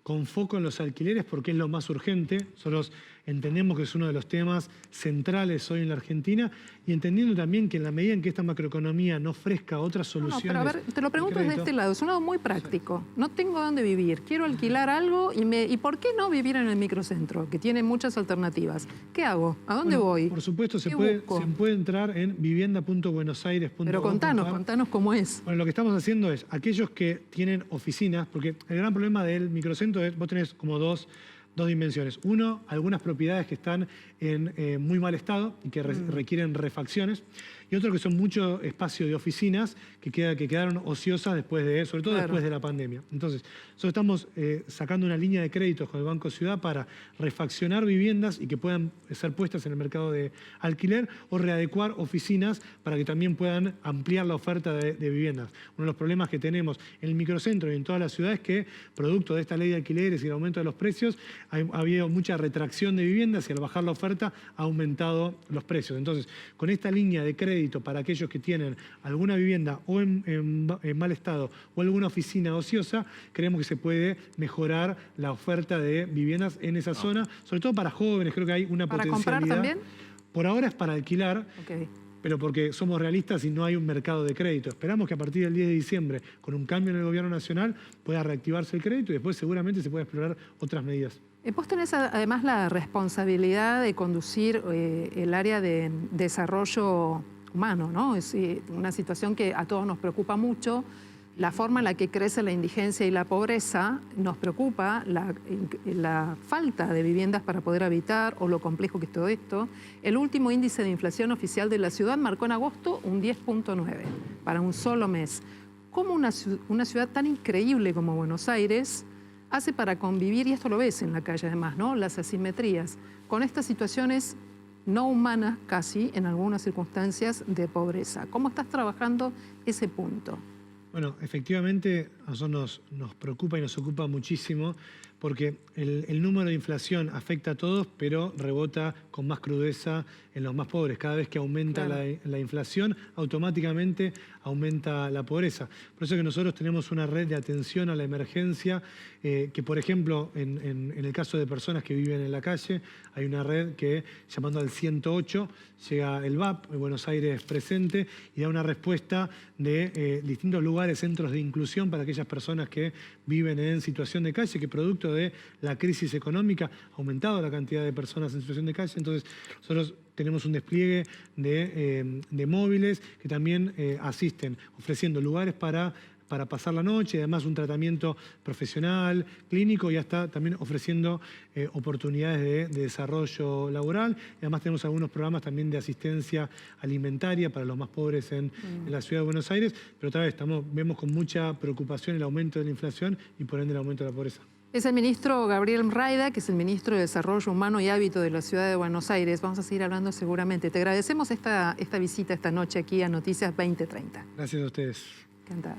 con foco en los alquileres porque es lo más urgente. Nosotros entendemos que es uno de los temas centrales hoy en la Argentina y entendiendo también que en la medida en que esta macroeconomía no ofrezca otras soluciones... No, pero a ver, te lo pregunto desde este lado, es un lado muy práctico. No tengo dónde vivir, quiero alquilar algo y ¿por qué no vivir en el microcentro? Que tiene muchas alternativas. ¿Qué hago? ¿A dónde voy? Por supuesto, se puede entrar en vivienda.buenosaires.com. Pero contanos cómo es. Bueno, lo que estamos haciendo es, aquellos que tienen oficinas, porque el gran problema del microcentro es, vos tenés como dos dimensiones. Uno, algunas propiedades que están en muy mal estado y que requieren refacciones. Y otro que son mucho espacio de oficinas que quedaron ociosas sobre todo después de la pandemia. Entonces, nosotros estamos sacando una línea de créditos con el Banco Ciudad para refaccionar viviendas y que puedan ser puestas en el mercado de alquiler o readecuar oficinas para que también puedan ampliar la oferta de viviendas. Uno de los problemas que tenemos en el microcentro y en todas las ciudades es que, producto de esta ley de alquileres y el aumento de los precios, ha habido mucha retracción de viviendas y al bajar la oferta ha aumentado los precios. Entonces, con esta línea de crédito para aquellos que tienen alguna vivienda o en mal estado o alguna oficina ociosa, creemos que se puede mejorar la oferta de viviendas en esa zona, sobre todo para jóvenes. Creo que hay una potencialidad. ¿Para comprar también? Por ahora es para alquilar. Okay. Pero porque somos realistas y no hay un mercado de crédito. Esperamos que a partir del 10 de diciembre, con un cambio en el gobierno nacional, pueda reactivarse el crédito y después seguramente se pueda explorar otras medidas. Vos tenés además la responsabilidad de conducir el área de desarrollo humano, ¿no? Es una situación que a todos nos preocupa mucho. La forma en la que crece la indigencia y la pobreza nos preocupa, la falta de viviendas para poder habitar o lo complejo que es todo esto. El último índice de inflación oficial de la ciudad marcó en agosto un 10,9 para un solo mes. ¿Cómo una ciudad tan increíble como Buenos Aires hace para convivir, y esto lo ves en la calle además, ¿no? Las asimetrías, con estas situaciones no humanas casi en algunas circunstancias de pobreza? ¿Cómo estás trabajando ese punto? Bueno, efectivamente a nosotros nos preocupa y nos ocupa muchísimo porque el número de inflación afecta a todos, pero rebota con más crudeza en los más pobres. Cada vez que aumenta la inflación, automáticamente aumenta la pobreza. Por eso que nosotros tenemos una red de atención a la emergencia, que por ejemplo, en el caso de personas que viven en la calle, hay una red que, llamando al 108, llega el VAP, Buenos Aires Presente, y da una respuesta de distintos lugares, centros de inclusión para aquellas personas que viven en situación de calle, que producto de la crisis económica ha aumentado la cantidad de personas en situación de calle. Entonces, nosotros tenemos un despliegue de móviles que también asisten, ofreciendo lugares para pasar la noche, además un tratamiento profesional, clínico, y hasta también ofreciendo oportunidades de desarrollo laboral. Y además tenemos algunos programas también de asistencia alimentaria para los más pobres en la ciudad de Buenos Aires, pero otra vez vemos con mucha preocupación el aumento de la inflación y por ende el aumento de la pobreza. Es el ministro Gabriel Rayda, que es el ministro de Desarrollo Humano y Hábito de la Ciudad de Buenos Aires. Vamos a seguir hablando seguramente. Te agradecemos esta visita esta noche aquí a Noticias 2030. Gracias a ustedes. Encantada.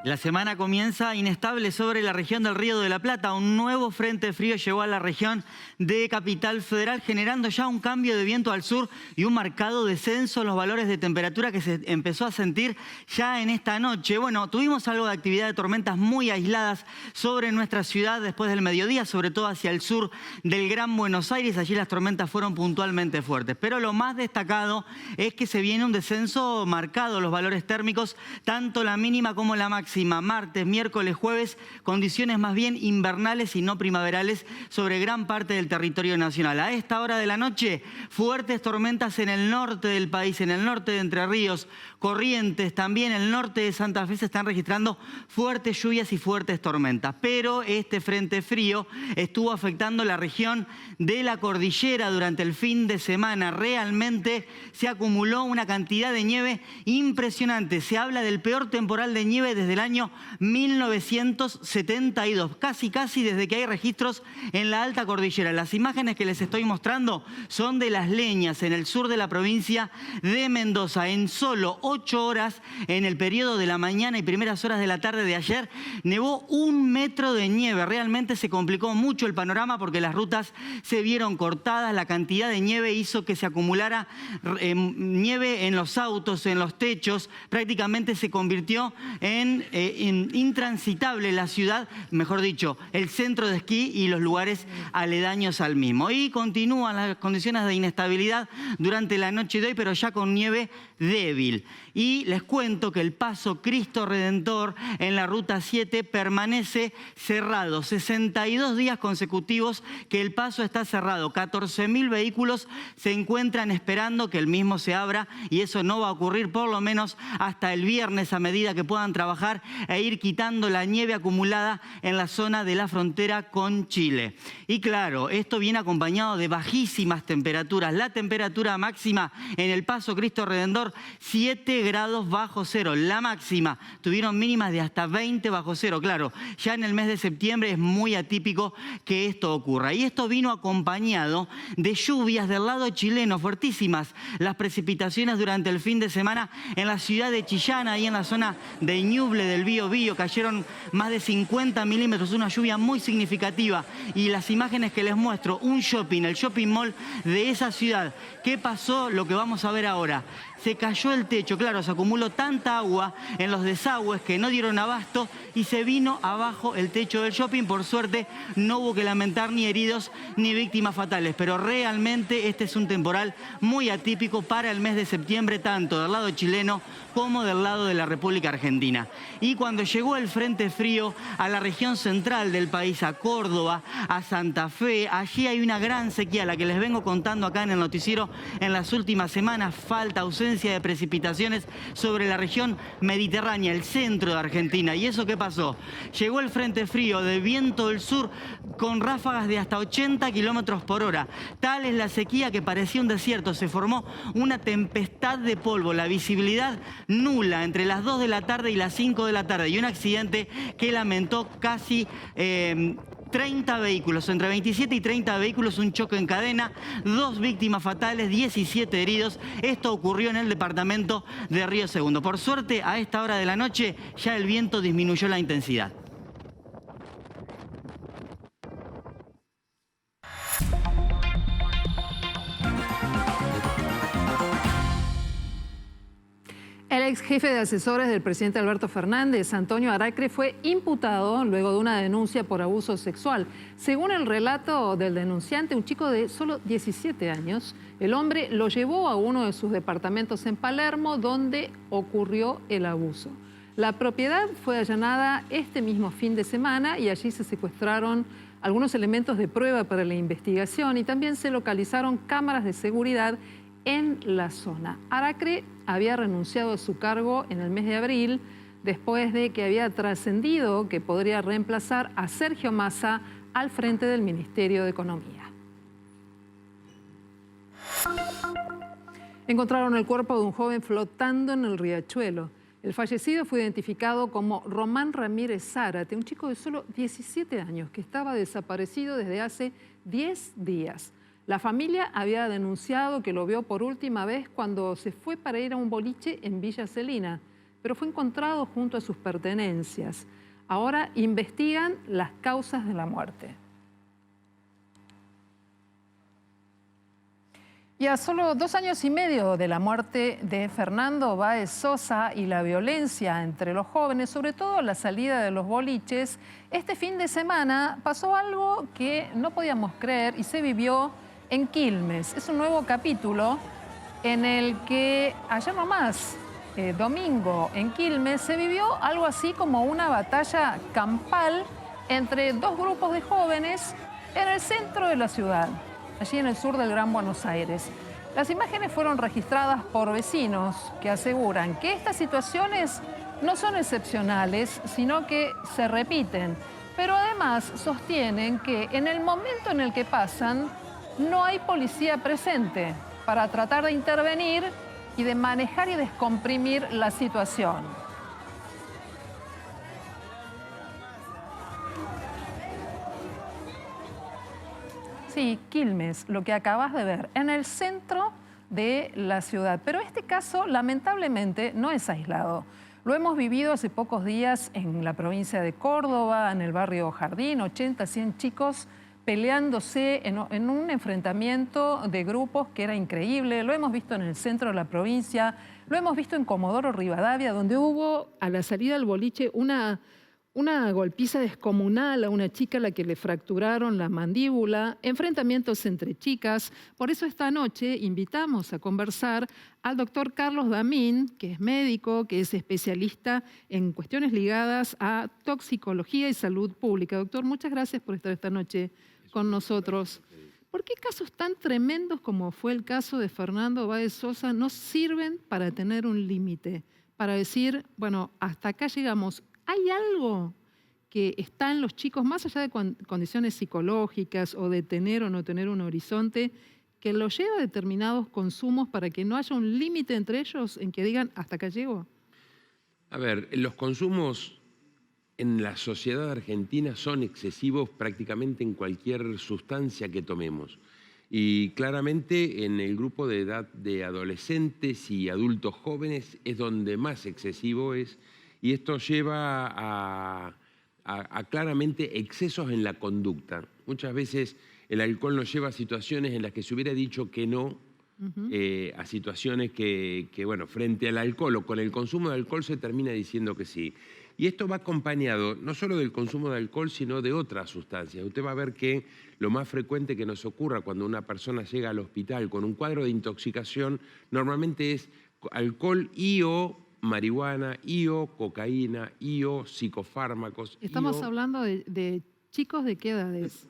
La semana comienza inestable sobre la región del Río de la Plata. Un nuevo frente frío llegó a la región de Capital Federal, generando ya un cambio de viento al sur y un marcado descenso en los valores de temperatura que se empezó a sentir ya en esta noche. Bueno, tuvimos algo de actividad de tormentas muy aisladas sobre nuestra ciudad después del mediodía, sobre todo hacia el sur del Gran Buenos Aires. Allí las tormentas fueron puntualmente fuertes. Pero lo más destacado es que se viene un descenso marcado, los valores térmicos, tanto la mínima como la máxima. Martes, miércoles, jueves, condiciones más bien invernales y no primaverales sobre gran parte del territorio nacional. A esta hora de la noche, fuertes tormentas en el norte del país, en el norte de Entre Ríos, Corrientes, también el norte de Santa Fe se están registrando fuertes lluvias y fuertes tormentas. Pero este frente frío estuvo afectando la región de la cordillera durante el fin de semana. Realmente se acumuló una cantidad de nieve impresionante. Se habla del peor temporal de nieve desde el año 1972, casi desde que hay registros en la alta cordillera. Las imágenes que les estoy mostrando son de Las Leñas, en el sur de la provincia de Mendoza. En solo 8 horas, en el periodo de la mañana y primeras horas de la tarde de ayer, nevó 1 metro de nieve. Realmente se complicó mucho el panorama porque las rutas se vieron cortadas. La cantidad de nieve hizo que se acumulara nieve en los autos, en los techos. Prácticamente se convirtió en intransitable la ciudad, mejor dicho, el centro de esquí y los lugares aledaños al mismo. Y continúan las condiciones de inestabilidad durante la noche de hoy, pero ya con nieve débil. Y les cuento que el paso Cristo Redentor en la Ruta 7 permanece cerrado. 62 días consecutivos que el paso está cerrado. 14.000 vehículos se encuentran esperando que el mismo se abra, y eso no va a ocurrir por lo menos hasta el viernes, a medida que puedan trabajar e ir quitando la nieve acumulada en la zona de la frontera con Chile. Y claro, esto viene acompañado de bajísimas temperaturas. La temperatura máxima en el paso Cristo Redentor, 7 grados bajo cero. La máxima tuvieron mínimas de hasta 20 bajo cero. Claro, ya en el mes de septiembre es muy atípico que esto ocurra. Y esto vino acompañado de lluvias del lado chileno fuertísimas. Las precipitaciones durante el fin de semana en la ciudad de Chillán, ahí en la zona de Ñuble del Biobío, cayeron más de 50 milímetros, una lluvia muy significativa. Y las imágenes que les muestro, un shopping, el shopping mall de esa ciudad. ¿Qué pasó? Lo que vamos a ver ahora. Se cayó el techo, claro, se acumuló tanta agua en los desagües que no dieron abasto y se vino abajo el techo del shopping. Por suerte no hubo que lamentar ni heridos ni víctimas fatales, pero realmente este es un temporal muy atípico para el mes de septiembre, tanto del lado chileno como del lado de la República Argentina. Y cuando llegó el frente frío a la región central del país, a Córdoba, a Santa Fe, allí hay una gran sequía, la que les vengo contando acá en el noticiero en las últimas semanas. Falta, ausencia de precipitaciones sobre la región mediterránea, el centro de Argentina. ¿Y eso qué pasó? Llegó el frente frío de viento del sur con ráfagas de hasta 80 kilómetros por hora. Tal es la sequía que parecía un desierto. Se formó una tempestad de polvo, la visibilidad nula entre las 2 de la tarde y las 5 de la tarde, y un accidente que lamentó casi 30 vehículos, entre 27 y 30 vehículos, un choque en cadena, 2 víctimas fatales, 17 heridos. Esto ocurrió en el departamento de Río Segundo. Por suerte, a esta hora de la noche ya el viento disminuyó la intensidad. ex jefe de asesores del presidente Alberto Fernández, Antonio Aracre, fue imputado luego de una denuncia por abuso sexual. Según el relato del denunciante, un chico de solo 17 años, el hombre lo llevó a uno de sus departamentos en Palermo, donde ocurrió el abuso. La propiedad fue allanada este mismo fin de semana y allí se secuestraron algunos elementos de prueba para la investigación y también se localizaron cámaras de seguridad en la zona. Aracre había renunciado a su cargo en el mes de abril después de que había trascendido que podría reemplazar a Sergio Massa al frente del Ministerio de Economía. Encontraron el cuerpo de un joven flotando en el riachuelo. El fallecido fue identificado como Román Ramírez Zárate, un chico de solo 17 años que estaba desaparecido desde hace 10 días. La familia había denunciado que lo vio por última vez cuando se fue para ir a un boliche en Villa Celina, pero fue encontrado junto a sus pertenencias. Ahora investigan las causas de la muerte. Y a solo 2 años y medio de la muerte de Fernando Báez Sosa y la violencia entre los jóvenes, sobre todo la salida de los boliches, este fin de semana pasó algo que no podíamos creer y se vivió en Quilmes. Es un nuevo capítulo en el que ayer nomás, domingo, en Quilmes, se vivió algo así como una batalla campal entre dos grupos de jóvenes en el centro de la ciudad, allí en el sur del Gran Buenos Aires. Las imágenes fueron registradas por vecinos que aseguran que estas situaciones no son excepcionales, sino que se repiten. Pero además sostienen que en el momento en el que pasan, no hay policía presente para tratar de intervenir y de manejar y descomprimir la situación. Sí, Quilmes, lo que acabas de ver, en el centro de la ciudad. Pero este caso, lamentablemente, no es aislado. Lo hemos vivido hace pocos días en la provincia de Córdoba, en el barrio Jardín, 80, 100 chicos peleándose en un enfrentamiento de grupos que era increíble. Lo hemos visto en el centro de la provincia, lo hemos visto en Comodoro Rivadavia, donde hubo a la salida del boliche una golpiza descomunal a una chica a la que le fracturaron la mandíbula, enfrentamientos entre chicas. Por eso esta noche invitamos a conversar al doctor Carlos Damín, que es médico, que es especialista en cuestiones ligadas a toxicología y salud pública. Doctor, muchas gracias por estar esta noche con nosotros. ¿Por qué casos tan tremendos como fue el caso de Fernando Báez Sosa no sirven para tener un límite? Para decir, bueno, hasta acá llegamos. ¿Hay algo que está en los chicos, más allá de condiciones psicológicas o de tener o no tener un horizonte, que los lleva a determinados consumos para que no haya un límite entre ellos en que digan, hasta acá llego? A ver, los consumos en la sociedad argentina son excesivos prácticamente en cualquier sustancia que tomemos. Y claramente en el grupo de edad de adolescentes y adultos jóvenes es donde más excesivo es. Y esto lleva a claramente excesos en la conducta. Muchas veces el alcohol nos lleva a situaciones en las que se hubiera dicho que no, a situaciones que, bueno, frente al alcohol o con el consumo de alcohol se termina diciendo que sí. Y esto va acompañado no solo del consumo de alcohol, sino de otras sustancias. Usted va a ver que lo más frecuente que nos ocurra cuando una persona llega al hospital con un cuadro de intoxicación, normalmente es alcohol y o marihuana, cocaína, psicofármacos. Estamos hablando de chicos de qué edades.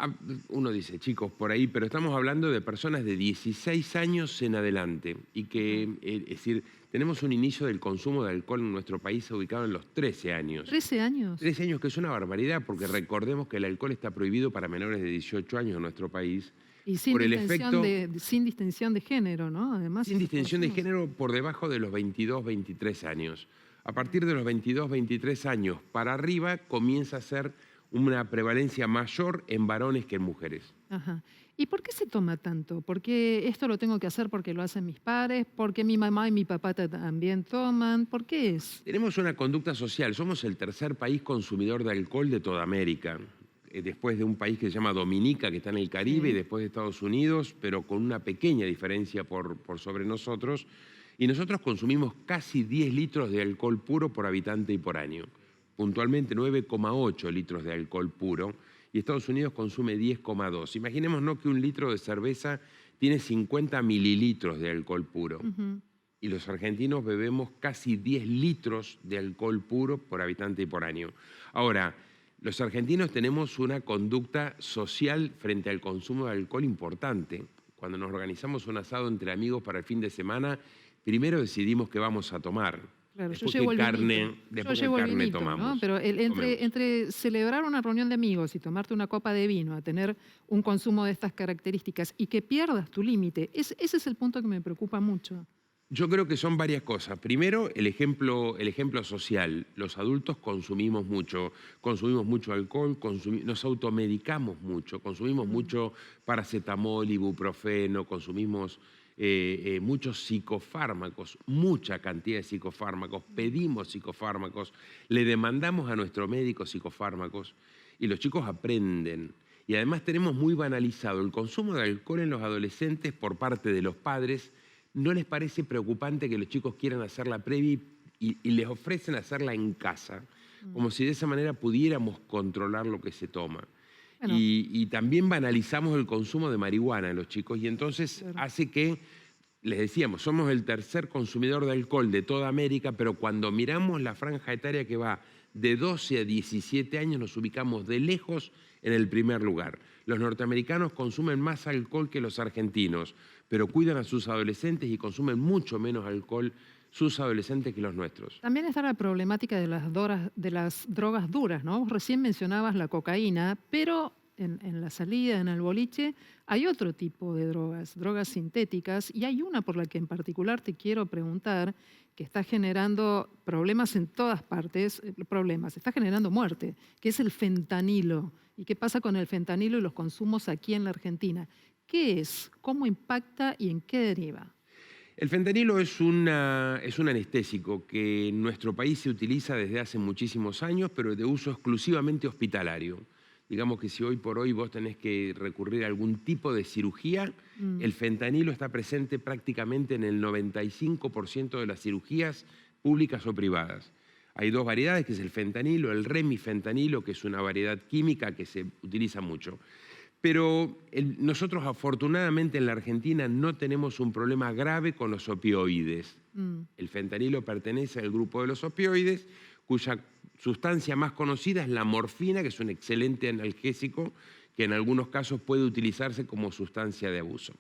Uno dice chicos por ahí, pero estamos hablando de personas de 16 años en adelante. Y que, es decir, tenemos un inicio del consumo de alcohol en nuestro país ubicado en los 13 años. ¿13 años? 13 años, que es una barbaridad, porque recordemos que el alcohol está prohibido para menores de 18 años en nuestro país. Y sin distinción de género, ¿no? Además, sin distinción de género por debajo de los 22, 23 años. A partir de los 22, 23 años para arriba comienza a ser una prevalencia mayor en varones que en mujeres. Ajá. ¿Y por qué se toma tanto? ¿Porque esto lo tengo que hacer porque lo hacen mis padres? ¿Porque mi mamá y mi papá también toman? ¿Por qué es? Tenemos una conducta social. Somos el tercer país consumidor de alcohol de toda América. Después de un país que se llama Dominica, que está en el Caribe, y después de Estados Unidos, pero con una pequeña diferencia por sobre nosotros. Y nosotros consumimos casi 10 litros de alcohol puro por habitante y por año. Puntualmente 9,8 litros de alcohol puro y Estados Unidos consume 10,2. Imaginémonos que un litro de cerveza tiene 50 mililitros de alcohol puro. Y los argentinos bebemos casi 10 litros de alcohol puro por habitante y por año. Ahora, los argentinos tenemos una conducta social frente al consumo de alcohol importante. Cuando nos organizamos un asado entre amigos para el fin de semana, primero decidimos qué vamos a tomar. Claro, después yo llevo qué el carne, vinito. Yo llevo el vinito, tomamos. ¿no? Pero entre celebrar una reunión de amigos y tomarte una copa de vino, a tener un consumo de estas características y que pierdas tu límite, ese es el punto que me preocupa mucho. Yo creo que son varias cosas. Primero, el ejemplo social. Los adultos consumimos mucho alcohol, nos automedicamos mucho, consumimos mucho paracetamol, ibuprofeno, consumimos muchos psicofármacos, mucha cantidad de psicofármacos, pedimos psicofármacos, le demandamos a nuestro médico psicofármacos y los chicos aprenden. Y además tenemos muy banalizado el consumo de alcohol en los adolescentes por parte de los padres. ¿No les parece preocupante que los chicos quieran hacer la previa y les ofrecen hacerla en casa? Como si de esa manera pudiéramos controlar lo que se toma. Bueno. Y también banalizamos el consumo de marihuana en los chicos y entonces hace que, les decíamos, somos el tercer consumidor de alcohol de toda América, pero cuando miramos la franja etaria que va de 12 a 17 años nos ubicamos de lejos en el primer lugar. Los norteamericanos consumen más alcohol que los argentinos, pero cuidan a sus adolescentes y consumen mucho menos alcohol sus adolescentes que los nuestros. También está la problemática de las drogas duras, ¿no? Vos recién mencionabas la cocaína, pero en la salida, en el boliche, hay otro tipo de drogas sintéticas, y hay una por la que en particular te quiero preguntar, que está generando problemas en todas partes, está generando muerte, que es el fentanilo. ¿Y qué pasa con el fentanilo y los consumos aquí en la Argentina? ¿Qué es? ¿Cómo impacta y en qué deriva? El fentanilo es un anestésico que en nuestro país se utiliza desde hace muchísimos años, pero de uso exclusivamente hospitalario. Digamos que si hoy por hoy vos tenés que recurrir a algún tipo de cirugía, el fentanilo está presente prácticamente en el 95% de las cirugías públicas o privadas. Hay dos variedades, que es el fentanilo, el remifentanilo, que es una variedad química que se utiliza mucho. Pero nosotros afortunadamente en la Argentina no tenemos un problema grave con los opioides. El fentanilo pertenece al grupo de los opioides, cuya sustancia más conocida es la morfina, que es un excelente analgésico que en algunos casos puede utilizarse como sustancia de abuso.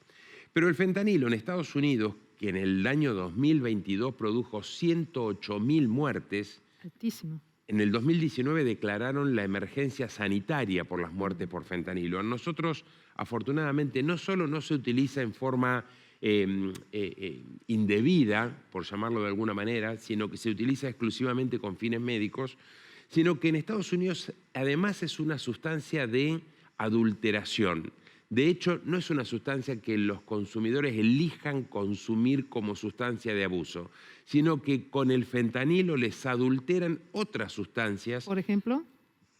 Pero el fentanilo en Estados Unidos, que en el año 2022 produjo 108.000 muertes, altísimo. En el 2019 declararon la emergencia sanitaria por las muertes por fentanilo. En nosotros, afortunadamente, no solo no se utiliza en forma indebida, por llamarlo de alguna manera, sino que se utiliza exclusivamente con fines médicos, sino que en Estados Unidos además es una sustancia de adulteración. De hecho, no es una sustancia que los consumidores elijan consumir como sustancia de abuso, sino que con el fentanilo les adulteran otras sustancias. ¿Por ejemplo?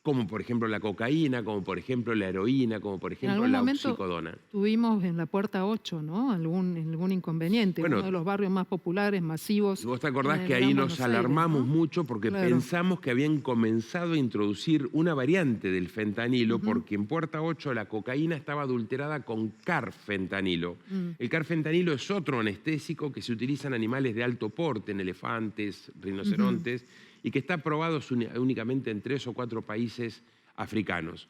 Como por ejemplo la cocaína, como por ejemplo la heroína, como por ejemplo la oxicodona. Tuvimos en la Puerta 8, ¿no? Algún inconveniente, bueno, uno de los barrios más populares, masivos. Vos te acordás que ahí nos alarmamos mucho porque pensamos que habían comenzado a introducir una variante del fentanilo, porque en Puerta 8 la cocaína estaba adulterada con carfentanilo. El carfentanilo es otro anestésico que se utiliza en animales de alto porte, en elefantes, rinocerontes, y que está aprobado únicamente en 3 o 4 países africanos.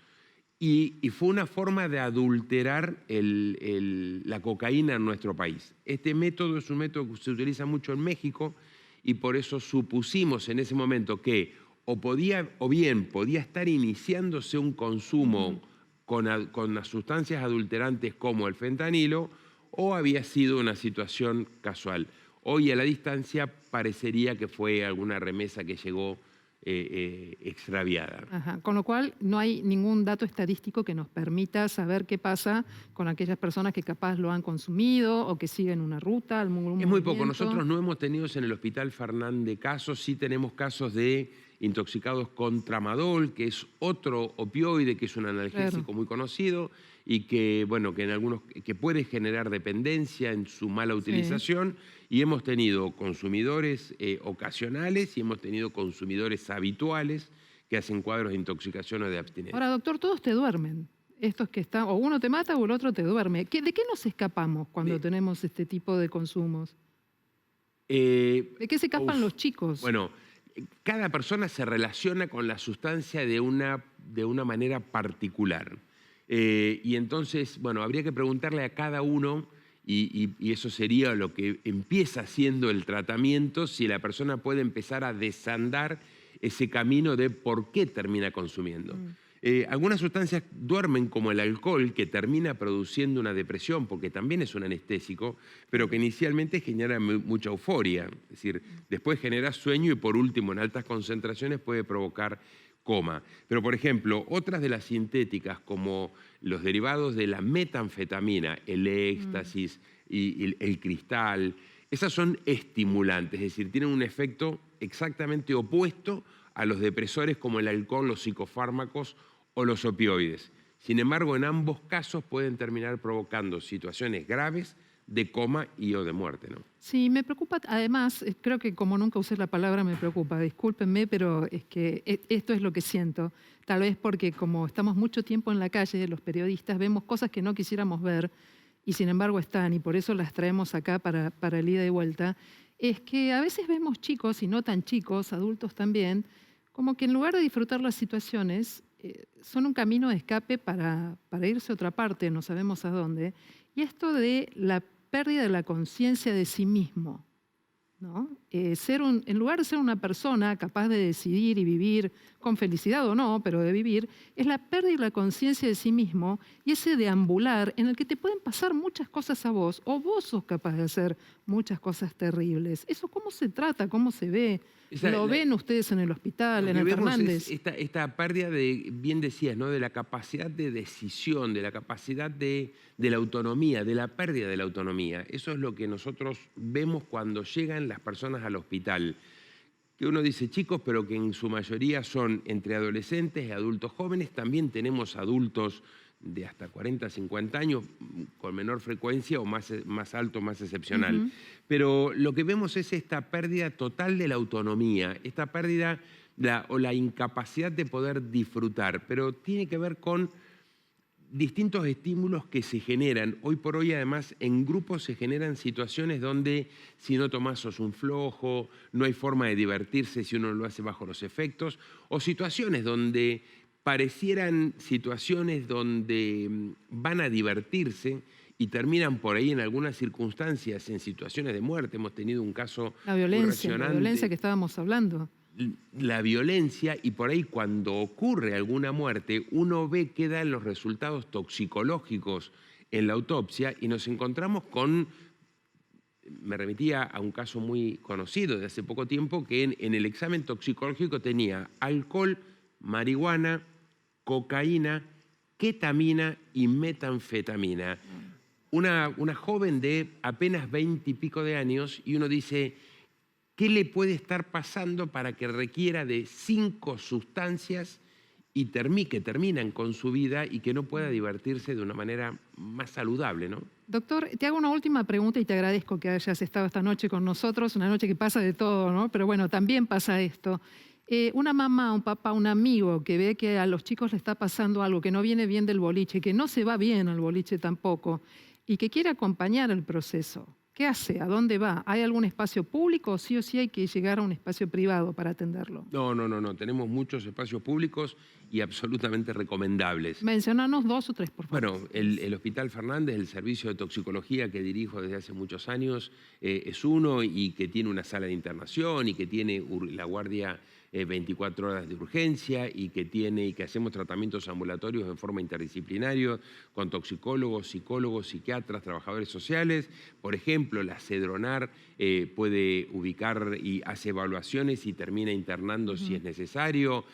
Y fue una forma de adulterar la cocaína en nuestro país. Este método es un método que se utiliza mucho en México y por eso supusimos en ese momento que o bien podía estar iniciándose un consumo con las sustancias adulterantes como el fentanilo o había sido una situación casual. Hoy a la distancia parecería que fue alguna remesa que llegó extraviada. Ajá. Con lo cual no hay ningún dato estadístico que nos permita saber qué pasa con aquellas personas que capaz lo han consumido o que siguen una ruta. Es muy poco. Nosotros no hemos tenido en el Hospital Fernández casos, sí tenemos casos de intoxicados con tramadol, que es otro opioide, que es un analgésico muy conocido, y que, bueno, que en algunos que puede generar dependencia en su mala utilización, y hemos tenido consumidores ocasionales y hemos tenido consumidores habituales que hacen cuadros de intoxicación o de abstinencia. Ahora, doctor, todos te duermen. Estos que están, o uno te mata o el otro te duerme. ¿De qué nos escapamos cuando tenemos este tipo de consumos? ¿De qué se escapan los chicos? Bueno, cada persona se relaciona con la sustancia de una manera particular. Y entonces, bueno, habría que preguntarle a cada uno, y eso sería lo que empieza siendo el tratamiento, si la persona puede empezar a desandar ese camino de por qué termina consumiendo. Algunas sustancias duermen, como el alcohol, que termina produciendo una depresión, porque también es un anestésico, pero que inicialmente genera mucha euforia. Es decir, después genera sueño y por último, en altas concentraciones, puede provocar coma. Pero, por ejemplo, otras de las sintéticas, como los derivados de la metanfetamina, el éxtasis y el cristal, esas son estimulantes, es decir, tienen un efecto exactamente opuesto a los depresores como el alcohol, los psicofármacos o los opioides. Sin embargo, en ambos casos pueden terminar provocando situaciones graves de coma y o de muerte, ¿no? Sí, me preocupa, además, creo que como nunca usé la palabra me preocupa, discúlpenme, pero es que esto es lo que siento. Tal vez porque como estamos mucho tiempo en la calle, los periodistas vemos cosas que no quisiéramos ver y sin embargo están, y por eso las traemos acá para el ida y vuelta, es que a veces vemos chicos, y no tan chicos, adultos también, como que en lugar de disfrutar las situaciones, son un camino de escape para irse a otra parte, no sabemos a dónde. Y esto de la pérdida de la conciencia de sí mismo, ¿no? En lugar de ser una persona capaz de decidir y vivir con felicidad o no, pero de vivir, es la pérdida de la conciencia de sí mismo y ese deambular en el que te pueden pasar muchas cosas a vos, o vos sos capaz de hacer muchas cosas terribles. ¿Eso cómo se trata? ¿Cómo se ve? ¿Lo ven ustedes en el hospital, en el Fernández? Esta pérdida de, bien decías, ¿no?, de la capacidad de decisión, de la capacidad de la autonomía, de la pérdida de la autonomía. Eso es lo que nosotros vemos cuando llegan las personas al hospital. Que uno dice chicos, pero que en su mayoría son entre adolescentes y adultos jóvenes. También tenemos adultos de hasta 40, 50 años, con menor frecuencia o más alto, más excepcional. Pero lo que vemos es esta pérdida total de la autonomía, esta pérdida o la incapacidad de poder disfrutar, pero tiene que ver con distintos estímulos que se generan. Hoy por hoy, además, en grupos se generan situaciones donde si no tomás sos un flojo, no hay forma de divertirse si uno lo hace bajo los efectos, o situaciones donde parecieran situaciones donde van a divertirse y terminan por ahí en algunas circunstancias en situaciones de muerte. Hemos tenido un caso la violencia que estábamos hablando. La violencia, y por ahí cuando ocurre alguna muerte, uno ve que dan los resultados toxicológicos en la autopsia y nos encontramos con, me remitía a un caso muy conocido de hace poco tiempo, que en el examen toxicológico tenía alcohol, marihuana, cocaína, ketamina y metanfetamina. Una joven de apenas 20 y pico de años, y uno dice, ¿qué le puede estar pasando para que requiera de 5 sustancias y que terminan con su vida y que no pueda divertirse de una manera más saludable, ¿no? Doctor, te hago una última pregunta y te agradezco que hayas estado esta noche con nosotros, una noche que pasa de todo, ¿no? Pero bueno, también pasa esto. Una mamá, un papá, un amigo que ve que a los chicos le está pasando algo, que no viene bien del boliche, que no se va bien al boliche tampoco, y que quiere acompañar el proceso. ¿Qué hace? ¿A dónde va? ¿Hay algún espacio público o sí hay que llegar a un espacio privado para atenderlo? No. Tenemos muchos espacios públicos y absolutamente recomendables. Mencionanos 2 o 3, por favor. Bueno, el Hospital Fernández, el servicio de toxicología que dirijo desde hace muchos años, es uno, y que tiene una sala de internación y que tiene la guardia 24 horas de urgencia y que hacemos tratamientos ambulatorios en forma interdisciplinaria con toxicólogos, psicólogos, psiquiatras, trabajadores sociales. Por ejemplo, la Cedronar puede ubicar y hace evaluaciones y termina internando si es necesario.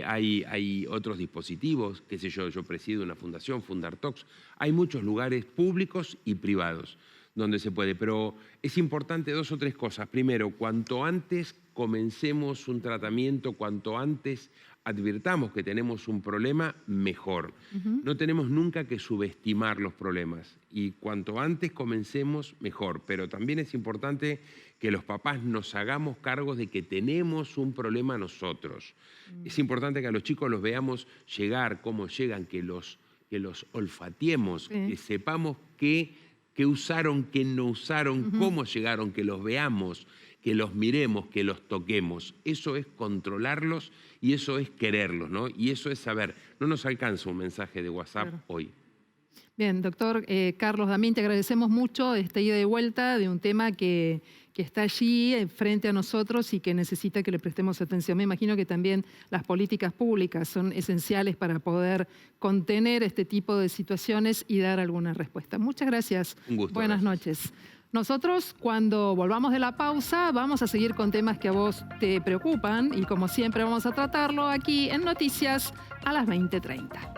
Hay otros dispositivos, qué sé yo presido una fundación, Fundartox. Hay muchos lugares públicos y privados donde se puede, pero es importante 2 o 3 cosas. Primero, cuanto antes comencemos un tratamiento, cuanto antes advirtamos que tenemos un problema, mejor. No tenemos nunca que subestimar los problemas y cuanto antes comencemos, mejor. Pero también es importante que los papás nos hagamos cargo de que tenemos un problema nosotros. Es importante que a los chicos los veamos llegar, cómo llegan, que los olfateemos, que sepamos qué usaron, qué no usaron, cómo llegaron, que los veamos, que los miremos, que los toquemos. Eso es controlarlos y eso es quererlos, ¿no? Y eso es saber. No nos alcanza un mensaje de WhatsApp hoy. Bien, doctor Carlos Damín, te agradecemos mucho esta ida y vuelta de un tema que está allí frente a nosotros y que necesita que le prestemos atención. Me imagino que también las políticas públicas son esenciales para poder contener este tipo de situaciones y dar alguna respuesta. Muchas gracias. Un gusto. Buenas noches. Nosotros, cuando volvamos de la pausa, vamos a seguir con temas que a vos te preocupan y, como siempre, vamos a tratarlo aquí en Noticias a las 20:30.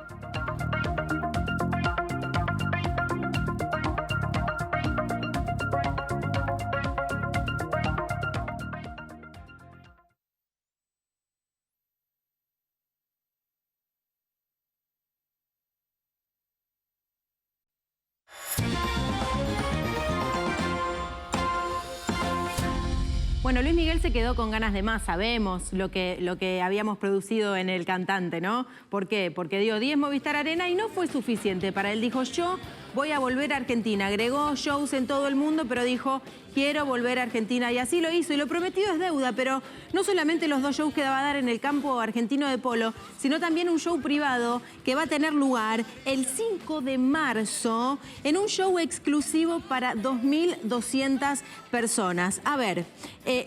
Bueno, Luis Miguel se quedó con ganas de más, sabemos lo que habíamos producido en El Cantante, ¿no? ¿Por qué? Porque dio 10 Movistar Arena y no fue suficiente. Para él dijo, yo voy a volver a Argentina. Agregó shows en todo el mundo, pero dijo, quiero volver a Argentina. Y así lo hizo. Y lo prometido es deuda, pero no solamente los 2 shows que va a dar en el campo argentino de polo, sino también un show privado que va a tener lugar el 5 de marzo en un show exclusivo para 2.200 personas. A ver,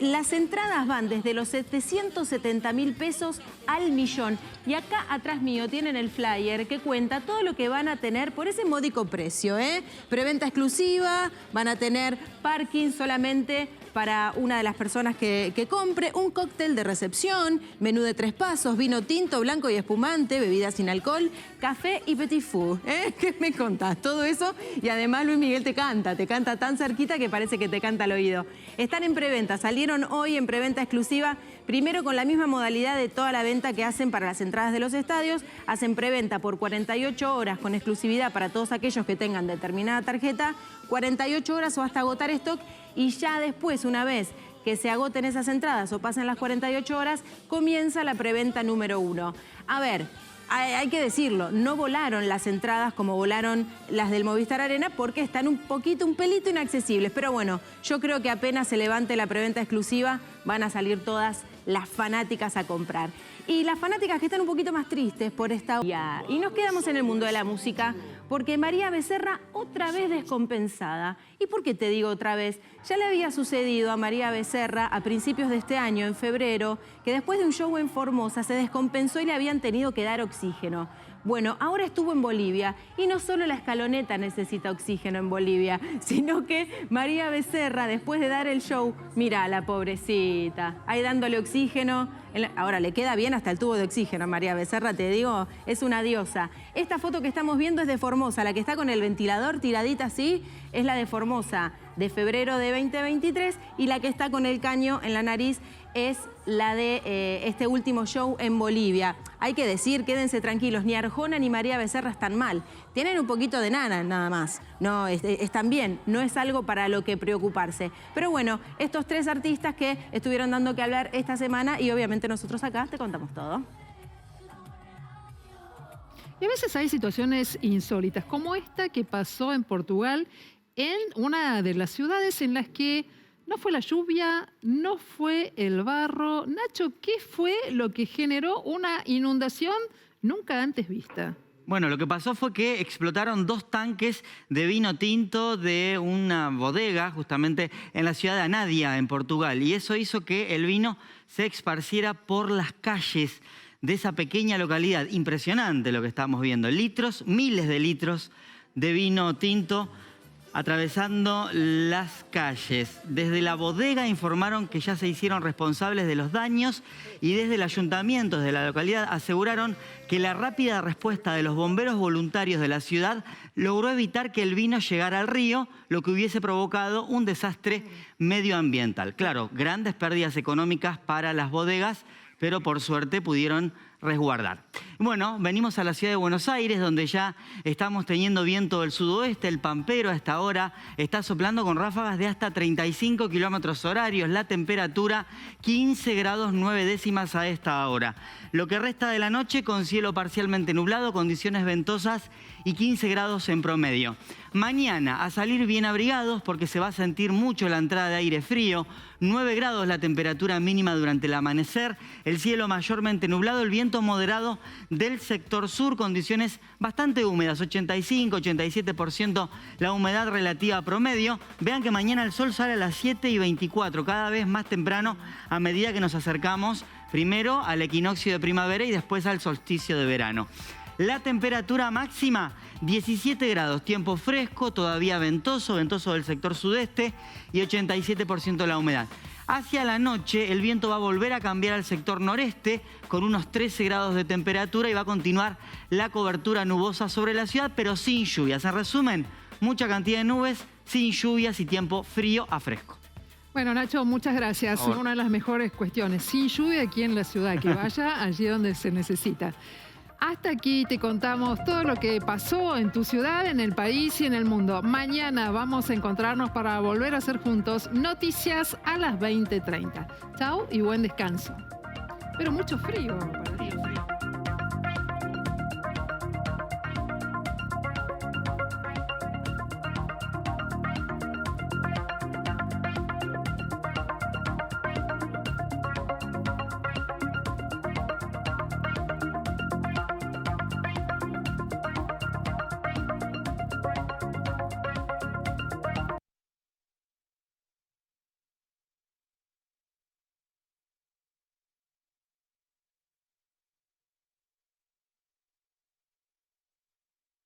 las entradas van desde los 770.000 pesos al millón. Y acá atrás mío tienen el flyer que cuenta todo lo que van a tener por ese módico precio, ¿eh? Preventa exclusiva, van a tener parking solamente para una de las personas que compre, un cóctel de recepción, menú de 3 pasos, vino tinto, blanco y espumante, bebida sin alcohol, café y petit food. ¿Qué me contás? Todo eso y además Luis Miguel te canta tan cerquita que parece que te canta al oído. Están en preventa, salieron hoy en preventa exclusiva, primero con la misma modalidad de toda la venta que hacen para las entradas de los estadios, hacen preventa por 48 horas con exclusividad para todos aquellos que tengan determinada tarjeta, 48 horas o hasta agotar stock. Y ya después, una vez que se agoten esas entradas o pasen las 48 horas, comienza la preventa número 1. A ver, hay que decirlo, no volaron las entradas como volaron las del Movistar Arena porque están un pelito inaccesibles. Pero bueno, yo creo que apenas se levante la preventa exclusiva, van a salir todas las fanáticas a comprar. Y las fanáticas que están un poquito más tristes por esta... Y nos quedamos en el mundo de la música porque María Becerra otra vez descompensada. ¿Y por qué te digo otra vez? Ya le había sucedido a María Becerra a principios de este año, en febrero, que después de un show en Formosa se descompensó y le habían tenido que dar oxígeno. Bueno, ahora estuvo en Bolivia y no solo la escaloneta necesita oxígeno en Bolivia, sino que María Becerra, después de dar el show, mira, la pobrecita, ahí dándole oxígeno. Ahora, le queda bien hasta el tubo de oxígeno a María Becerra, te digo, es una diosa. Esta foto que estamos viendo es de Formosa, la que está con el ventilador tiradita así, es la de Formosa, de febrero de 2023, y la que está con el caño en la nariz es la de este último show en Bolivia. Hay que decir, quédense tranquilos, ni Arjona ni María Becerra están mal. Tienen un poquito de nana nada más. No, están bien, no es algo para lo que preocuparse. Pero bueno, estos 3 artistas que estuvieron dando que hablar esta semana y obviamente nosotros acá te contamos todo. Y a veces hay situaciones insólitas, como esta que pasó en Portugal, en una de las ciudades en las que no fue la lluvia, no fue el barro. Nacho, ¿qué fue lo que generó una inundación nunca antes vista? Bueno, lo que pasó fue que explotaron 2 tanques de vino tinto de una bodega justamente en la ciudad de Anadia, en Portugal. Y eso hizo que el vino se esparciera por las calles de esa pequeña localidad. Impresionante lo que estamos viendo. Litros, miles de litros de vino tinto atravesando las calles. Desde la bodega informaron que ya se hicieron responsables de los daños y desde el ayuntamiento de la localidad aseguraron que la rápida respuesta de los bomberos voluntarios de la ciudad logró evitar que el vino llegara al río, lo que hubiese provocado un desastre medioambiental. Claro, grandes pérdidas económicas para las bodegas, pero por suerte pudieron resguardar. Bueno, venimos a la ciudad de Buenos Aires, donde ya estamos teniendo viento del sudoeste. El Pampero a esta hora está soplando con ráfagas de hasta 35 kilómetros horarios. La temperatura 15 grados 9 décimas a esta hora. Lo que resta de la noche con cielo parcialmente nublado, condiciones ventosas y 15 grados en promedio. Mañana a salir bien abrigados porque se va a sentir mucho la entrada de aire frío. 9 grados la temperatura mínima durante el amanecer. El cielo mayormente nublado, el viento moderado del sector sur, condiciones bastante húmedas, 85-87% la humedad relativa promedio. Vean que mañana el sol sale a las 7:24, cada vez más temprano a medida que nos acercamos primero al equinoccio de primavera y después al solsticio de verano. La temperatura máxima, 17 grados, tiempo fresco, todavía ventoso del sector sudeste y 87% la humedad. Hacia la noche el viento va a volver a cambiar al sector noreste con unos 13 grados de temperatura y va a continuar la cobertura nubosa sobre la ciudad, pero sin lluvias. En resumen, mucha cantidad de nubes, sin lluvias y tiempo frío a fresco. Bueno, Nacho, muchas gracias. Ahora. Una de las mejores cuestiones. Sin lluvia aquí en la ciudad, que vaya allí donde se necesita. Hasta aquí te contamos todo lo que pasó en tu ciudad, en el país y en el mundo. Mañana vamos a encontrarnos para volver a hacer juntos noticias a las 20:30. Chao y buen descanso. Pero mucho frío.